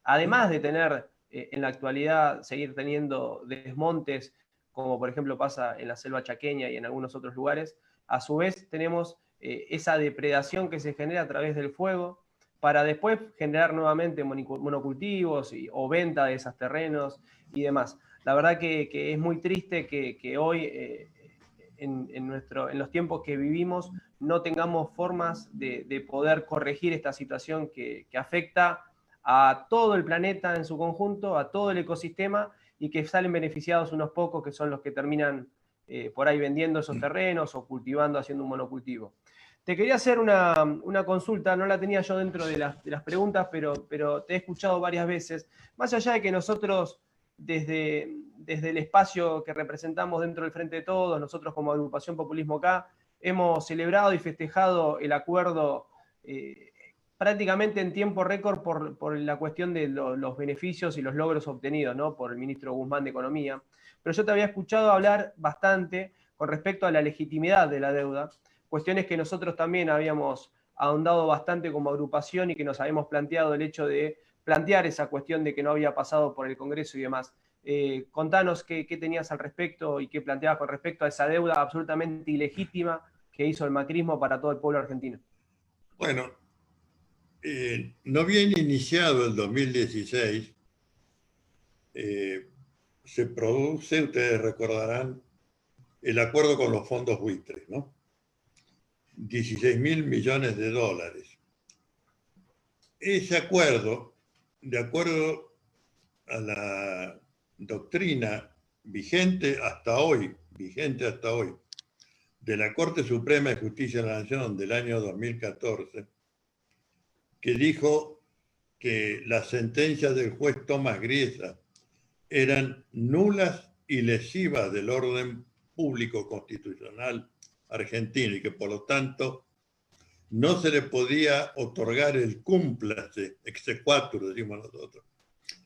S1: además de tener en la actualidad seguir teniendo desmontes como por ejemplo pasa en la selva chaqueña y en algunos otros lugares. A su vez tenemos esa depredación que se genera a través del fuego, para después generar nuevamente monocultivos o venta de esos terrenos y demás. La verdad que es muy triste que hoy, en los tiempos que vivimos, no tengamos formas de poder corregir esta situación que afecta a todo el planeta en su conjunto, a todo el ecosistema, y que salen beneficiados unos pocos que son los que terminan por ahí vendiendo esos terrenos o cultivando, haciendo un monocultivo. Te quería hacer una consulta, no la tenía yo dentro de las preguntas, pero te he escuchado varias veces. Más allá de que nosotros, desde el espacio que representamos dentro del Frente de Todos, nosotros como Agrupación Populismo Acá, hemos celebrado y festejado el acuerdo prácticamente en tiempo récord por la cuestión de los beneficios y los logros obtenidos, ¿no?, por el ministro Guzmán de Economía. Pero yo te había escuchado hablar bastante con respecto a la legitimidad de la deuda, cuestiones que nosotros también habíamos ahondado bastante como agrupación y que nos habíamos planteado el hecho de plantear esa cuestión de que no había pasado por el Congreso y demás. Contanos qué tenías al respecto y qué planteabas con respecto a esa deuda absolutamente ilegítima que hizo el macrismo para todo el pueblo argentino.
S2: Bueno, no bien iniciado el 2016, se produce, ustedes recordarán, el acuerdo con los fondos buitres, ¿no? 16.000 millones de dólares. Ese acuerdo, de acuerdo a la doctrina vigente hasta hoy, de la Corte Suprema de Justicia de la Nación del año 2014, que dijo que las sentencias del juez Tomás Griesa eran nulas y lesivas del orden público constitucional argentino y que por lo tanto no se le podía otorgar el cúmplice, exequatur, decimos nosotros,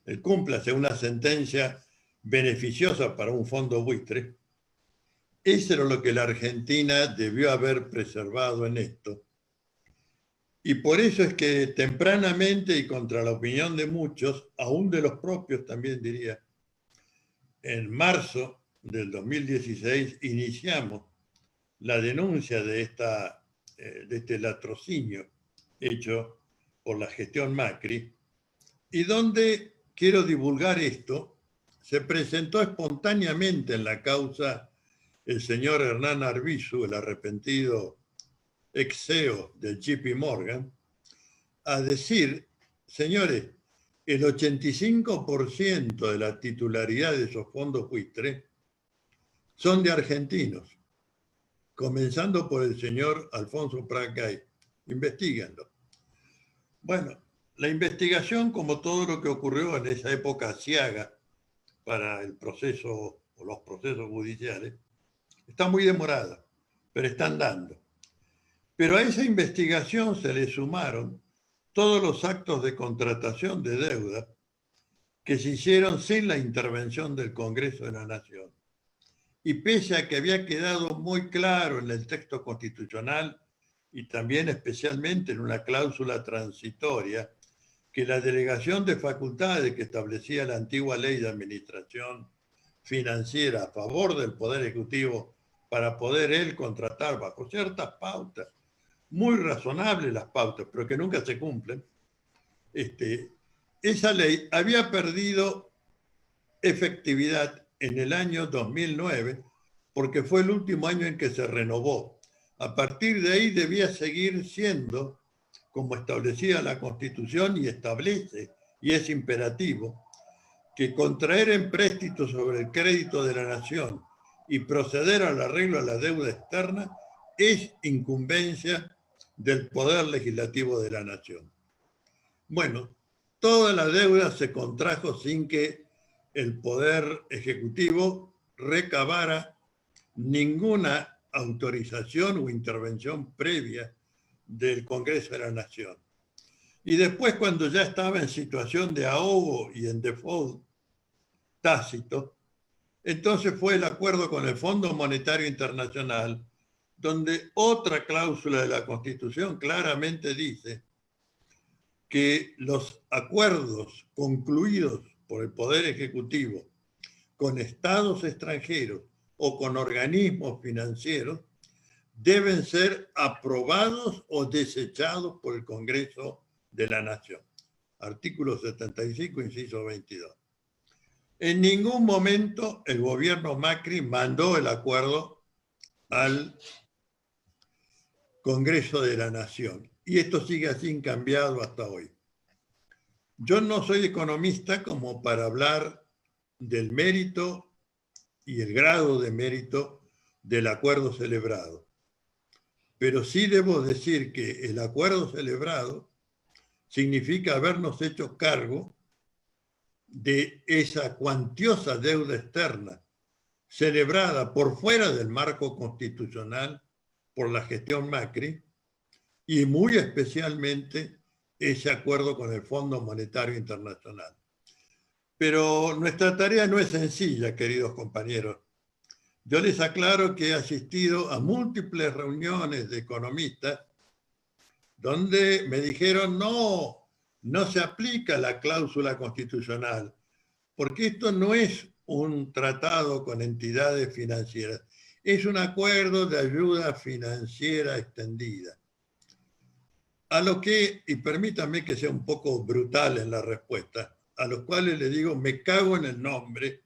S2: el cúmplice, una sentencia beneficiosa para un fondo buitre. Eso era lo que la Argentina debió haber preservado en esto. Y por eso es que tempranamente y contra la opinión de muchos, aún de los propios también diría, en marzo del 2016 iniciamos la denuncia de este latrocinio hecho por la gestión Macri, y donde, quiero divulgar esto, se presentó espontáneamente en la causa el señor Hernán Arbizu, el arrepentido ex CEO del JP Morgan, a decir, señores, el 85% de la titularidad de esos fondos buitres son de argentinos, comenzando por el señor Alfonso Prat-Gay. Investíguenlo. Bueno, la investigación, como todo lo que ocurrió en esa época aciaga para el proceso o los procesos judiciales, está muy demorada, pero están dando. Pero a esa investigación se le sumaron todos los actos de contratación de deuda que se hicieron sin la intervención del Congreso de la Nación. Y pese a que había quedado muy claro en el texto constitucional y también especialmente en una cláusula transitoria, que la delegación de facultades que establecía la antigua ley de administración financiera a favor del Poder Ejecutivo para poder él contratar bajo ciertas pautas, muy razonables las pautas, pero que nunca se cumplen, esa ley había perdido efectividad en el año 2009 porque fue el último año en que se renovó. A partir de ahí debía seguir siendo, como establecía la Constitución y establece, y es imperativo, que contraer empréstitos sobre el crédito de la nación y proceder al arreglo de la deuda externa es incumbencia del Poder Legislativo de la nación. Bueno, toda la deuda se contrajo sin que el Poder Ejecutivo recabara ninguna autorización o intervención previa del Congreso de la Nación. Y después, cuando ya estaba en situación de ahogo y en default tácito, entonces fue el acuerdo con el Fondo Monetario Internacional, donde otra cláusula de la Constitución claramente dice que los acuerdos concluidos por el Poder Ejecutivo con estados extranjeros o con organismos financieros deben ser aprobados o desechados por el Congreso de la Nación. Artículo 75, inciso 22. En ningún momento el gobierno Macri mandó el acuerdo al Congreso de la Nación. Y esto sigue así incambiado hasta hoy. Yo no soy economista como para hablar del mérito y el grado de mérito del acuerdo celebrado. Pero sí debo decir que el acuerdo celebrado significa habernos hecho cargo de esa cuantiosa deuda externa celebrada por fuera del marco constitucional por la gestión Macri y muy especialmente ese acuerdo con el Fondo Monetario Internacional. Pero nuestra tarea no es sencilla, queridos compañeros. Yo les aclaro que he asistido a múltiples reuniones de economistas donde me dijeron no se aplica la cláusula constitucional, porque esto no es un tratado con entidades financieras, es un acuerdo de ayuda financiera extendida. A lo que, y permítanme que sea un poco brutal en la respuesta, a los cuales les digo, me cago en el nombre,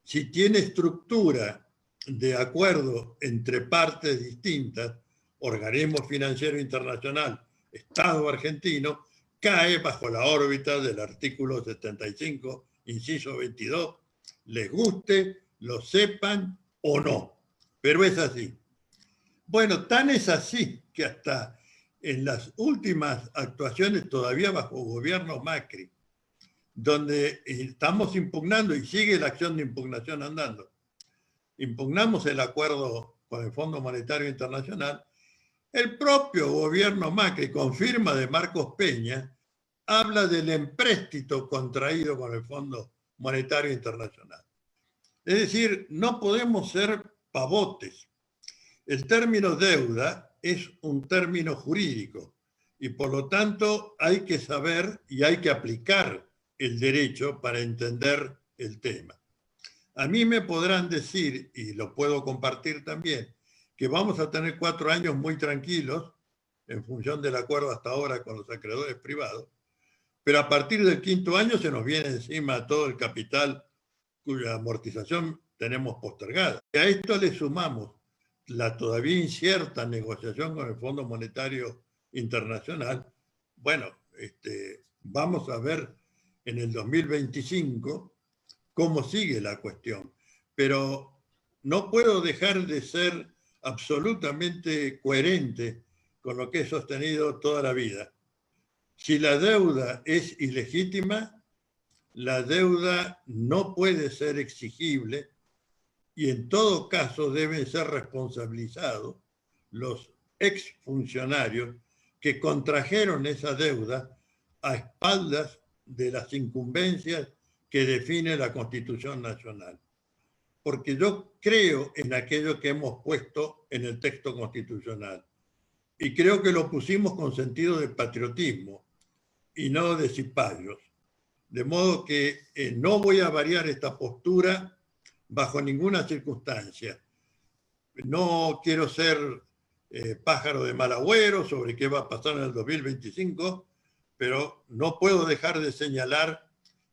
S2: si tiene estructura de acuerdo entre partes distintas, organismo financiero internacional, Estado argentino, cae bajo la órbita del artículo 75, inciso 22, les guste, lo sepan o no, pero es así. Bueno, tan es así que hasta en las últimas actuaciones todavía bajo gobierno Macri, donde estamos impugnando y sigue la acción de impugnación andando, impugnamos el acuerdo con el Fondo Monetario Internacional, el propio gobierno Macri, con firma de Marcos Peña, habla del empréstito contraído con el Fondo Monetario Internacional. Es decir, no podemos ser pavotes. El término deuda es un término jurídico y por lo tanto hay que saber y hay que aplicar el derecho para entender el tema. A mí me podrán decir, y lo puedo compartir también, que vamos a tener 4 años muy tranquilos en función del acuerdo hasta ahora con los acreedores privados, pero a partir del 5º año se nos viene encima todo el capital cuya amortización tenemos postergada. Y a esto le sumamos la todavía incierta negociación con el Fondo Monetario Internacional. Bueno, vamos a ver en el 2025 cómo sigue la cuestión. Pero no puedo dejar de ser absolutamente coherente con lo que he sostenido toda la vida. Si la deuda es ilegítima, la deuda no puede ser exigible y en todo caso deben ser responsabilizados los exfuncionarios que contrajeron esa deuda a espaldas de las incumbencias que define la Constitución Nacional. Porque yo creo en aquello que hemos puesto en el texto constitucional y creo que lo pusimos con sentido de patriotismo y no de cipayos. De modo que no voy a variar esta postura bajo ninguna circunstancia. No quiero ser pájaro de mal agüero sobre qué va a pasar en el 2025, pero no puedo dejar de señalar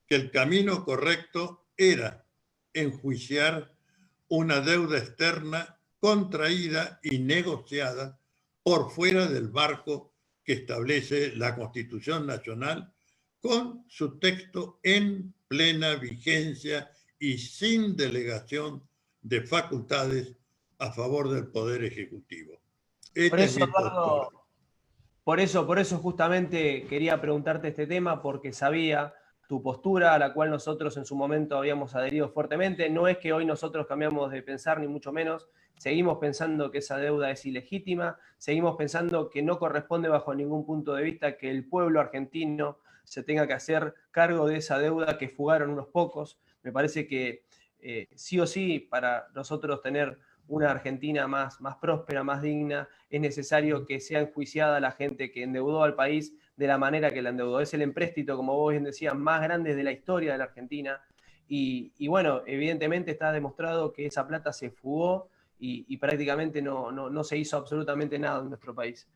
S2: que el camino correcto era enjuiciar una deuda externa contraída y negociada por fuera del marco que establece la Constitución Nacional con su texto en plena vigencia y sin delegación de facultades a favor del Poder Ejecutivo. Esta es mi postura.
S1: Por eso justamente quería preguntarte este tema, porque sabía tu postura, a la cual nosotros en su momento habíamos adherido fuertemente. No es que hoy nosotros cambiamos de pensar, ni mucho menos. Seguimos pensando que esa deuda es ilegítima, seguimos pensando que no corresponde bajo ningún punto de vista que el pueblo argentino se tenga que hacer cargo de esa deuda que fugaron unos pocos. Me parece que sí o sí, para nosotros tener una Argentina más próspera, más digna, es necesario que sea enjuiciada la gente que endeudó al país de la manera que la endeudó. Es el empréstito, como vos bien decías, más grande de la historia de la Argentina y bueno, evidentemente está demostrado que esa plata se fugó y prácticamente no se hizo absolutamente nada en nuestro país.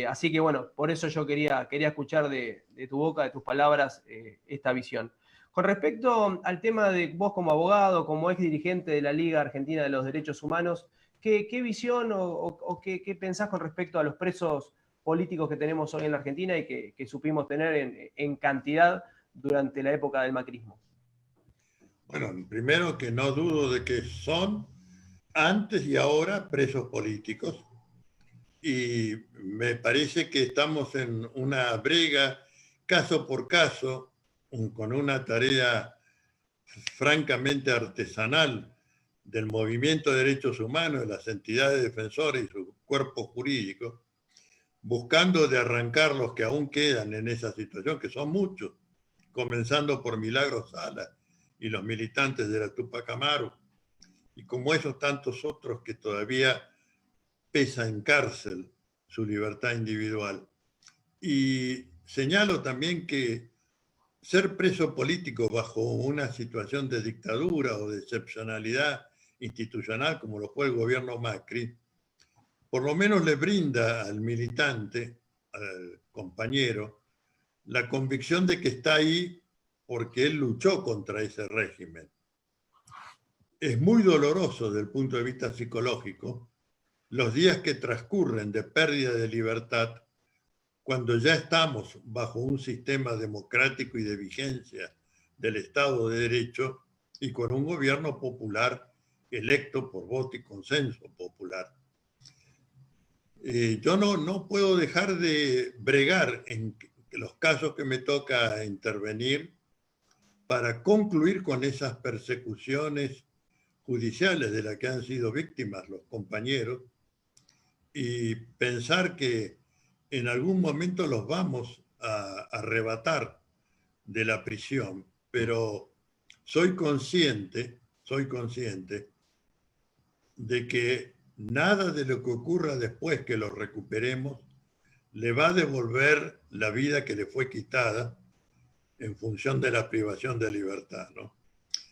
S1: Así que bueno, por eso yo quería escuchar de tu boca, de tus palabras, esta visión. Con respecto al tema de vos como abogado, como ex dirigente de la Liga Argentina de los Derechos Humanos, ¿qué visión o qué pensás con respecto a los presos políticos que tenemos hoy en la Argentina y que supimos tener en cantidad durante la época del macrismo?
S2: Bueno, primero que no dudo de que son antes y ahora presos políticos, y me parece que estamos en una brega caso por caso, con una tarea francamente artesanal del movimiento de derechos humanos, de las entidades defensoras y sus cuerpos jurídicos, buscando de arrancar los que aún quedan en esa situación, que son muchos, comenzando por Milagros Sala y los militantes de la Tupac Amaru, y como esos tantos otros que todavía pesa en cárcel su libertad individual. Y señalo también que ser preso político bajo una situación de dictadura o de excepcionalidad institucional, como lo fue el gobierno Macri, por lo menos le brinda al militante, al compañero, la convicción de que está ahí porque él luchó contra ese régimen. Es muy doloroso desde el punto de vista psicológico los días que transcurren de pérdida de libertad cuando ya estamos bajo un sistema democrático y de vigencia del Estado de Derecho y con un gobierno popular electo por voto y consenso popular. Yo no puedo dejar de bregar en los casos que me toca intervenir para concluir con esas persecuciones judiciales de las que han sido víctimas los compañeros y pensar que en algún momento los vamos a arrebatar de la prisión, pero soy consciente de que nada de lo que ocurra después que los recuperemos le va a devolver la vida que le fue quitada en función de la privación de libertad, ¿no?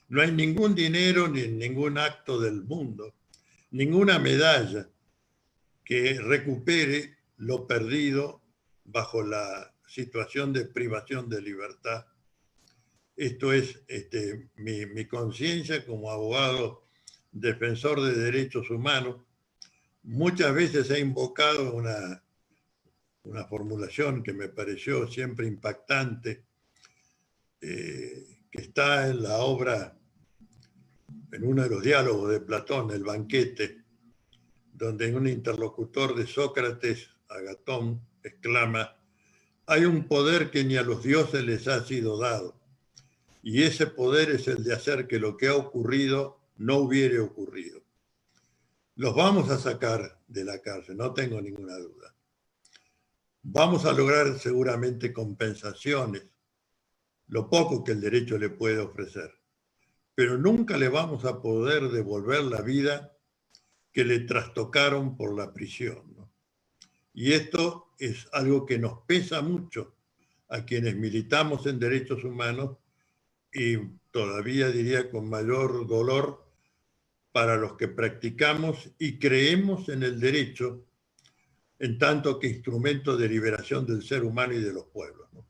S2: No hay ningún dinero ni ningún acto del mundo, ninguna medalla que recupere lo perdido bajo la situación de privación de libertad. Esto es mi conciencia como abogado defensor de derechos humanos. Muchas veces he invocado una formulación que me pareció siempre impactante, que está en la obra, en uno de los diálogos de Platón, El banquete, donde un interlocutor de Sócrates, Agatón, exclama: hay un poder que ni a los dioses les ha sido dado, y ese poder es el de hacer que lo que ha ocurrido no hubiere ocurrido. Los vamos a sacar de la cárcel, no tengo ninguna duda. Vamos a lograr seguramente compensaciones, lo poco que el derecho le puede ofrecer, pero nunca le vamos a poder devolver la vida que le trastocaron por la prisión, ¿no? Y esto es algo que nos pesa mucho a quienes militamos en derechos humanos y todavía diría con mayor dolor para los que practicamos y creemos en el derecho en tanto que instrumento de liberación del ser humano y de los pueblos, ¿no?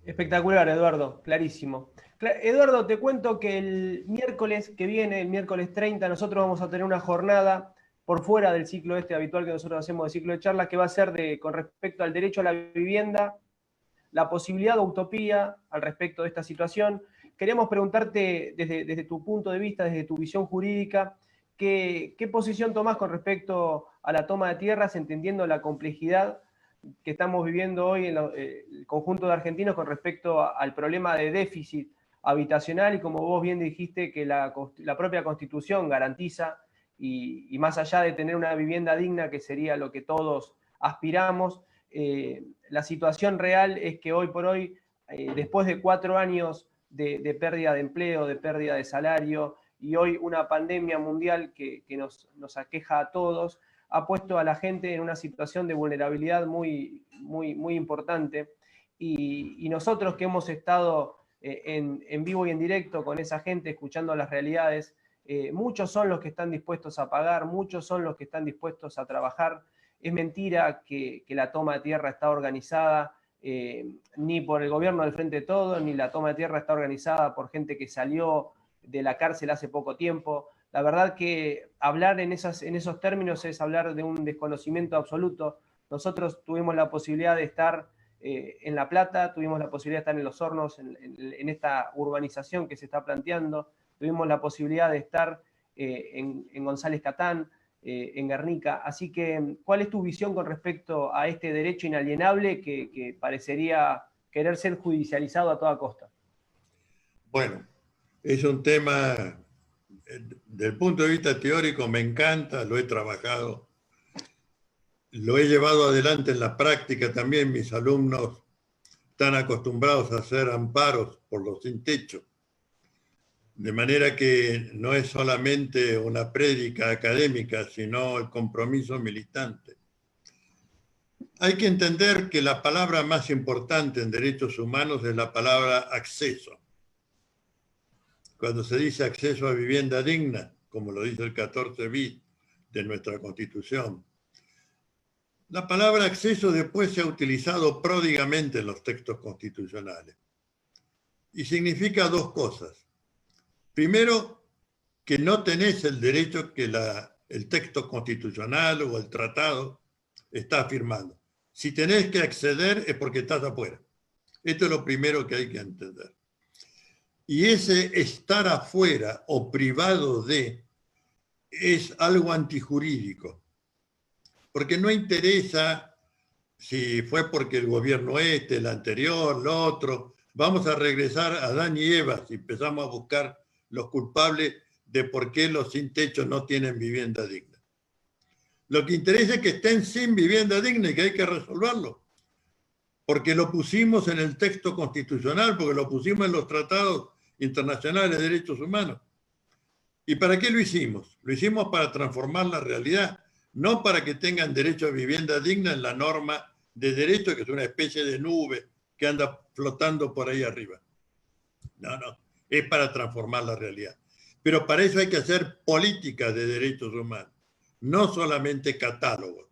S1: Espectacular, Eduardo, clarísimo. Eduardo, te cuento que el miércoles que viene, el miércoles 30, nosotros vamos a tener una jornada por fuera del ciclo habitual que nosotros hacemos de ciclo de charlas, que va a ser con respecto al derecho a la vivienda, la posibilidad o utopía al respecto de esta situación. Queríamos preguntarte desde tu punto de vista, desde tu visión jurídica, ¿qué posición tomás con respecto a la toma de tierras, entendiendo la complejidad que estamos viviendo hoy en el conjunto de argentinos con respecto al problema de déficit habitacional y como vos bien dijiste que la propia Constitución garantiza y más allá de tener una vivienda digna que sería lo que todos aspiramos, la situación real es que hoy por hoy, después de 4 años de pérdida de empleo, de pérdida de salario y hoy una pandemia mundial que nos aqueja a todos, ha puesto a la gente en una situación de vulnerabilidad muy importante. Y nosotros que hemos estado en vivo y en directo con esa gente, escuchando las realidades. Muchos son los que están dispuestos a pagar, muchos son los que están dispuestos a trabajar. Es mentira que la toma de tierra está organizada ni por el gobierno del Frente de Todos, ni la toma de tierra está organizada por gente que salió de la cárcel hace poco tiempo. La verdad que hablar en esos términos es hablar de un desconocimiento absoluto. Nosotros tuvimos la posibilidad de estar en La Plata, tuvimos la posibilidad de estar en Los Hornos, en esta urbanización que se está planteando, tuvimos la posibilidad de estar en González Catán, en Guernica. Así que, ¿cuál es tu visión con respecto a este derecho inalienable que parecería querer ser judicializado a toda costa?
S2: Bueno, es un tema, desde el punto de vista teórico me encanta, lo he trabajado, lo he llevado adelante en la práctica también. Mis alumnos están acostumbrados a hacer amparos por los sin techo. De manera que no es solamente una prédica académica, sino el compromiso militante. Hay que entender que la palabra más importante en derechos humanos es la palabra acceso. Cuando se dice acceso a vivienda digna, como lo dice el 14 bis de nuestra Constitución, la palabra acceso después se ha utilizado pródigamente en los textos constitucionales. Y significa dos cosas. Primero, que no tenés el derecho que el texto constitucional o el tratado está afirmando. Si tenés que acceder es porque estás afuera. Esto es lo primero que hay que entender. Y ese estar afuera o privado de es algo antijurídico. Porque no interesa si fue porque el gobierno el anterior, lo otro. Vamos a regresar a Adán y Eva si empezamos a buscar los culpables de por qué los sin techo no tienen vivienda digna. Lo que interesa es que estén sin vivienda digna y que hay que resolverlo. Porque lo pusimos en el texto constitucional, porque lo pusimos en los tratados internacionales de derechos humanos. ¿Y para qué lo hicimos? Lo hicimos para transformar la realidad, no para que tengan derecho a vivienda digna en la norma de derecho, que es una especie de nube que anda flotando por ahí arriba. No, es para transformar la realidad. Pero para eso hay que hacer políticas de derechos humanos, no solamente catálogos.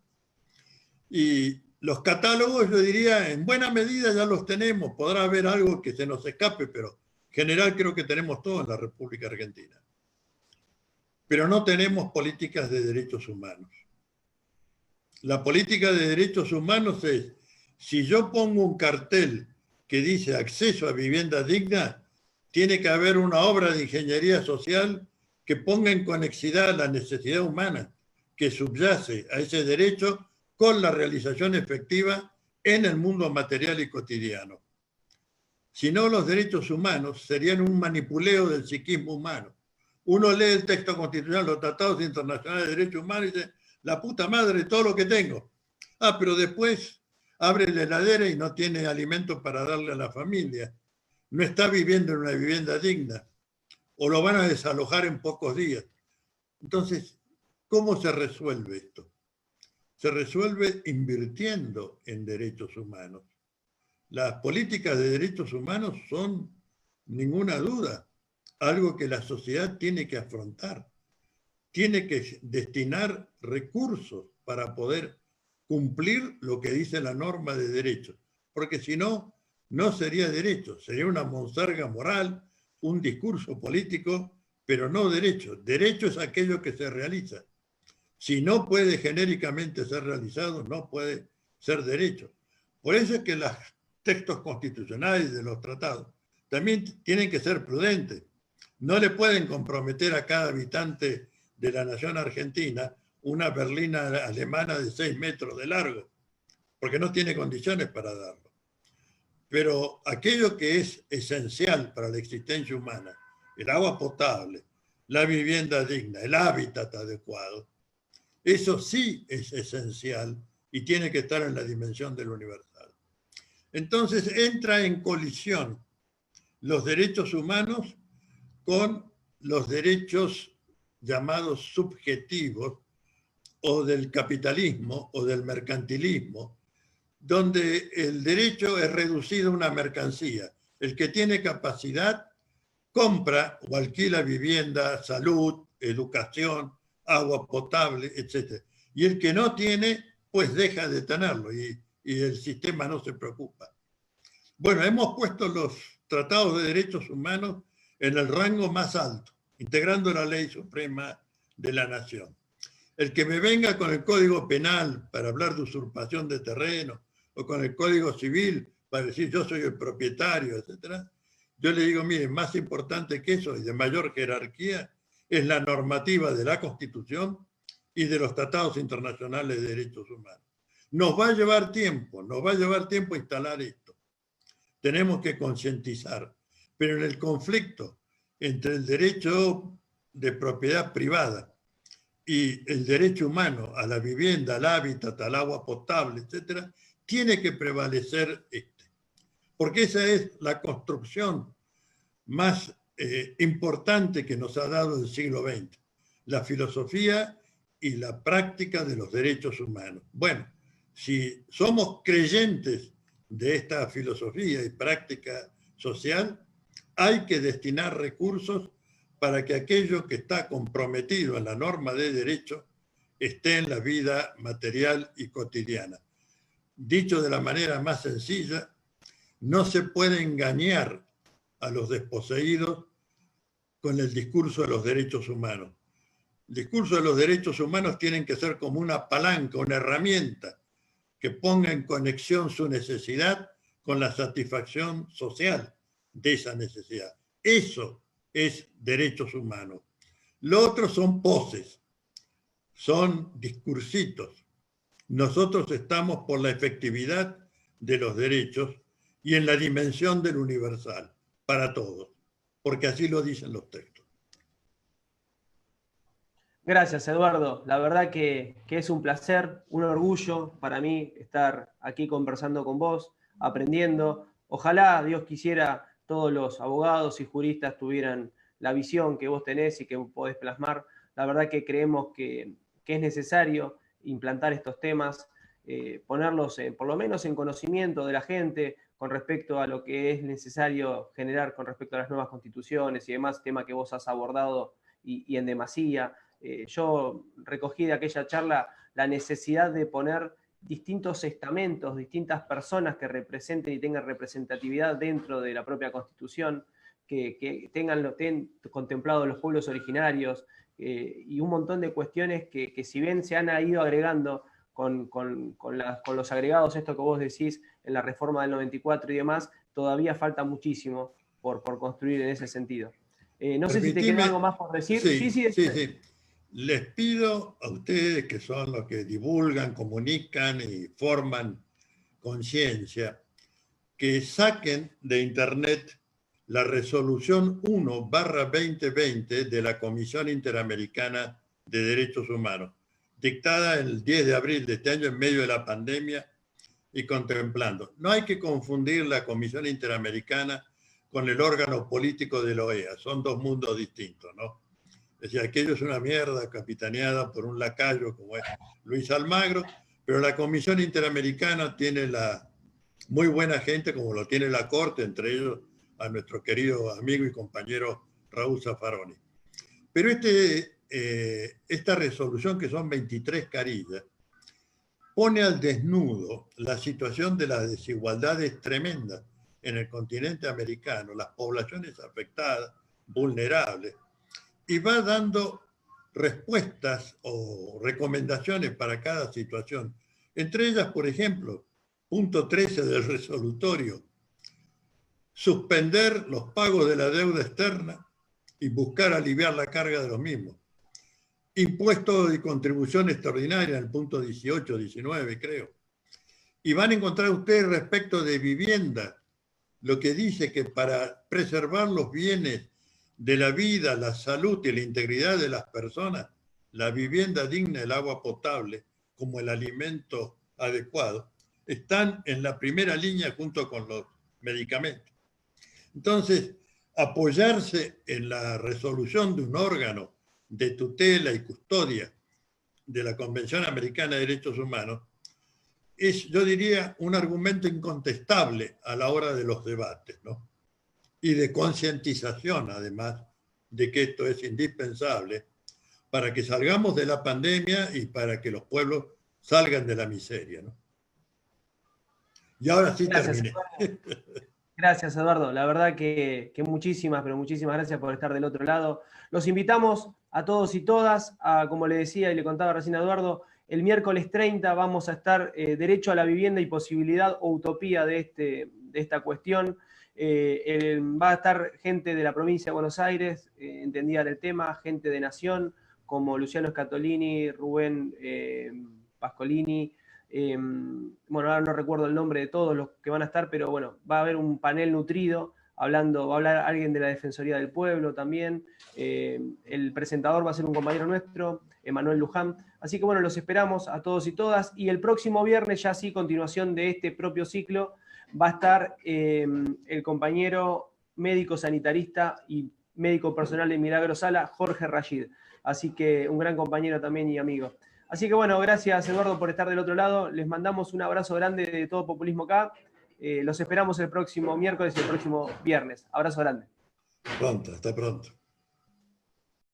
S2: Y los catálogos, yo diría, en buena medida ya los tenemos. Podrá haber algo que se nos escape, pero en general creo que tenemos todo en la República Argentina. Pero no tenemos políticas de derechos humanos. La política de derechos humanos es, si yo pongo un cartel que dice acceso a vivienda digna, tiene que haber una obra de ingeniería social que ponga en conexidad la necesidad humana que subyace a ese derecho con la realización efectiva en el mundo material y cotidiano. Si no, los derechos humanos serían un manipuleo del psiquismo humano. Uno lee el texto constitucional, los tratados internacionales de derechos humanos y dice, la puta madre, todo lo que tengo. Pero después abre la heladera y no tiene alimento para darle a la familia. No está viviendo en una vivienda digna. O lo van a desalojar en pocos días. Entonces, ¿cómo se resuelve esto? Se resuelve invirtiendo en derechos humanos. Las políticas de derechos humanos son, ninguna duda, algo que la sociedad tiene que afrontar. Tiene que destinar recursos para poder cumplir lo que dice la norma de derechos. Porque si no, no sería derecho, sería una monserga moral, un discurso político, pero no derecho. Derecho es aquello que se realiza. Si no puede genéricamente ser realizado, no puede ser derecho. Por eso es que los textos constitucionales de los tratados también tienen que ser prudentes. No le pueden comprometer a cada habitante de la nación argentina una berlina alemana de 6 metros de largo, porque no tiene condiciones para darlo. Pero aquello que es esencial para la existencia humana, el agua potable, la vivienda digna, el hábitat adecuado, eso sí es esencial y tiene que estar en la dimensión del universal. Entonces entra en colisión los derechos humanos con los derechos llamados subjetivos o del capitalismo o del mercantilismo, donde el derecho es reducido a una mercancía. El que tiene capacidad compra o alquila vivienda, salud, educación, agua potable, etc. Y el que no tiene, pues deja de tenerlo y el sistema no se preocupa. Bueno, hemos puesto los tratados de derechos humanos en el rango más alto, integrando la ley suprema de la nación. El que me venga con el Código Penal para hablar de usurpación de terreno o con el Código Civil para decir yo soy el propietario, etc., yo le digo, mire, más importante que eso y de mayor jerarquía es la normativa de la Constitución y de los tratados internacionales de derechos humanos. Nos va a llevar tiempo instalar esto. Tenemos que concientizar, pero en el conflicto entre el derecho de propiedad privada y el derecho humano a la vivienda, al hábitat, al agua potable, etc., tiene que prevalecer este. Porque esa es la construcción más importante que nos ha dado el siglo XX, la filosofía y la práctica de los derechos humanos. Bueno, si somos creyentes de esta filosofía y práctica social, hay que destinar recursos para que aquello que está comprometido en la norma de derecho esté en la vida material y cotidiana. Dicho de la manera más sencilla, no se puede engañar a los desposeídos con el discurso de los derechos humanos. El discurso de los derechos humanos tienen que ser como una palanca, una herramienta que ponga en conexión su necesidad con la satisfacción social de esa necesidad. Eso es derechos humanos. Lo otro son poses, son discursitos. Nosotros estamos por la efectividad de los derechos y en la dimensión del universal, para todos, porque así lo dicen los textos.
S1: Gracias, Eduardo. La verdad que es un placer, un orgullo para mí estar aquí conversando con vos, aprendiendo. Ojalá, Dios quisiera, todos los abogados y juristas tuvieran la visión que vos tenés y que podés plasmar. La verdad que creemos que es necesario implantar estos temas, ponerlos por lo menos en conocimiento de la gente con respecto a lo que es necesario generar con respecto a las nuevas constituciones y demás, tema que vos has abordado y en demasía. Yo recogí de aquella charla la necesidad de poner distintos estamentos, distintas personas que representen y tengan representatividad dentro de la propia Constitución, que tengan contemplados los pueblos originarios y un montón de cuestiones que si bien se han ido agregando con los agregados, esto que vos decís, en la reforma del 94 y demás, todavía falta muchísimo por construir en ese sentido. No sé si te queda algo más por decir.
S2: Sí. Les pido a ustedes, que son los que divulgan, comunican y forman conciencia, que saquen de internet la resolución 1/2020 de la Comisión Interamericana de Derechos Humanos, dictada el 10 de abril de este año en medio de la pandemia y contemplando. No hay que confundir la Comisión Interamericana con el órgano político de la OEA, son dos mundos distintos, ¿no? Es decir, aquello es una mierda capitaneada por un lacayo como es Luis Almagro, pero la Comisión Interamericana tiene la muy buena gente como lo tiene la Corte, entre ellos a nuestro querido amigo y compañero Raúl Zaffaroni. Pero esta resolución, que son 23 carillas, pone al desnudo la situación de las desigualdades tremendas en el continente americano, las poblaciones afectadas, vulnerables, y va dando respuestas o recomendaciones para cada situación. Entre ellas, por ejemplo, punto 13 del resolutorio, suspender los pagos de la deuda externa y buscar aliviar la carga de los mismos. Impuesto y contribución extraordinaria en el punto 18, 19, creo. Y van a encontrar ustedes respecto de vivienda, lo que dice que para preservar los bienes de la vida, la salud y la integridad de las personas, la vivienda digna, el agua potable, como el alimento adecuado, están en la primera línea junto con los medicamentos. Entonces, apoyarse en la resolución de un órgano de tutela y custodia de la Convención Americana de Derechos Humanos es, yo diría, un argumento incontestable a la hora de los debates, ¿no? y de concientización, además, de que esto es indispensable para que salgamos de la pandemia y para que los pueblos salgan de la miseria, ¿no? Y ahora sí
S1: Gracias,
S2: terminé.
S1: gracias, Eduardo. La verdad que muchísimas, pero muchísimas gracias por estar del otro lado. Los invitamos a todos y todas, como le decía y le contaba recién a Eduardo, el miércoles 30 vamos a estar derecho a la vivienda y posibilidad o utopía de esta cuestión. Va a estar gente de la provincia de Buenos Aires, entendida del tema, gente de Nación, como Luciano Scatolini, Rubén Pascolini. Bueno, ahora no recuerdo el nombre de todos los que van a estar, pero bueno, va a haber un panel nutrido, va a hablar alguien de la Defensoría del Pueblo también. El presentador va a ser un compañero nuestro, Emanuel Luján. Así que bueno, los esperamos a todos y todas. Y el próximo viernes, ya sí, continuación de este propio ciclo, va a estar el compañero médico sanitarista y médico personal de Milagro Sala, Jorge Rashid. Así que un gran compañero también y amigo. Así que bueno, gracias Eduardo por estar del otro lado. Les mandamos un abrazo grande de Todo Populismo acá. Los esperamos el próximo miércoles y el próximo viernes. Abrazo grande.
S2: Pronto, hasta pronto.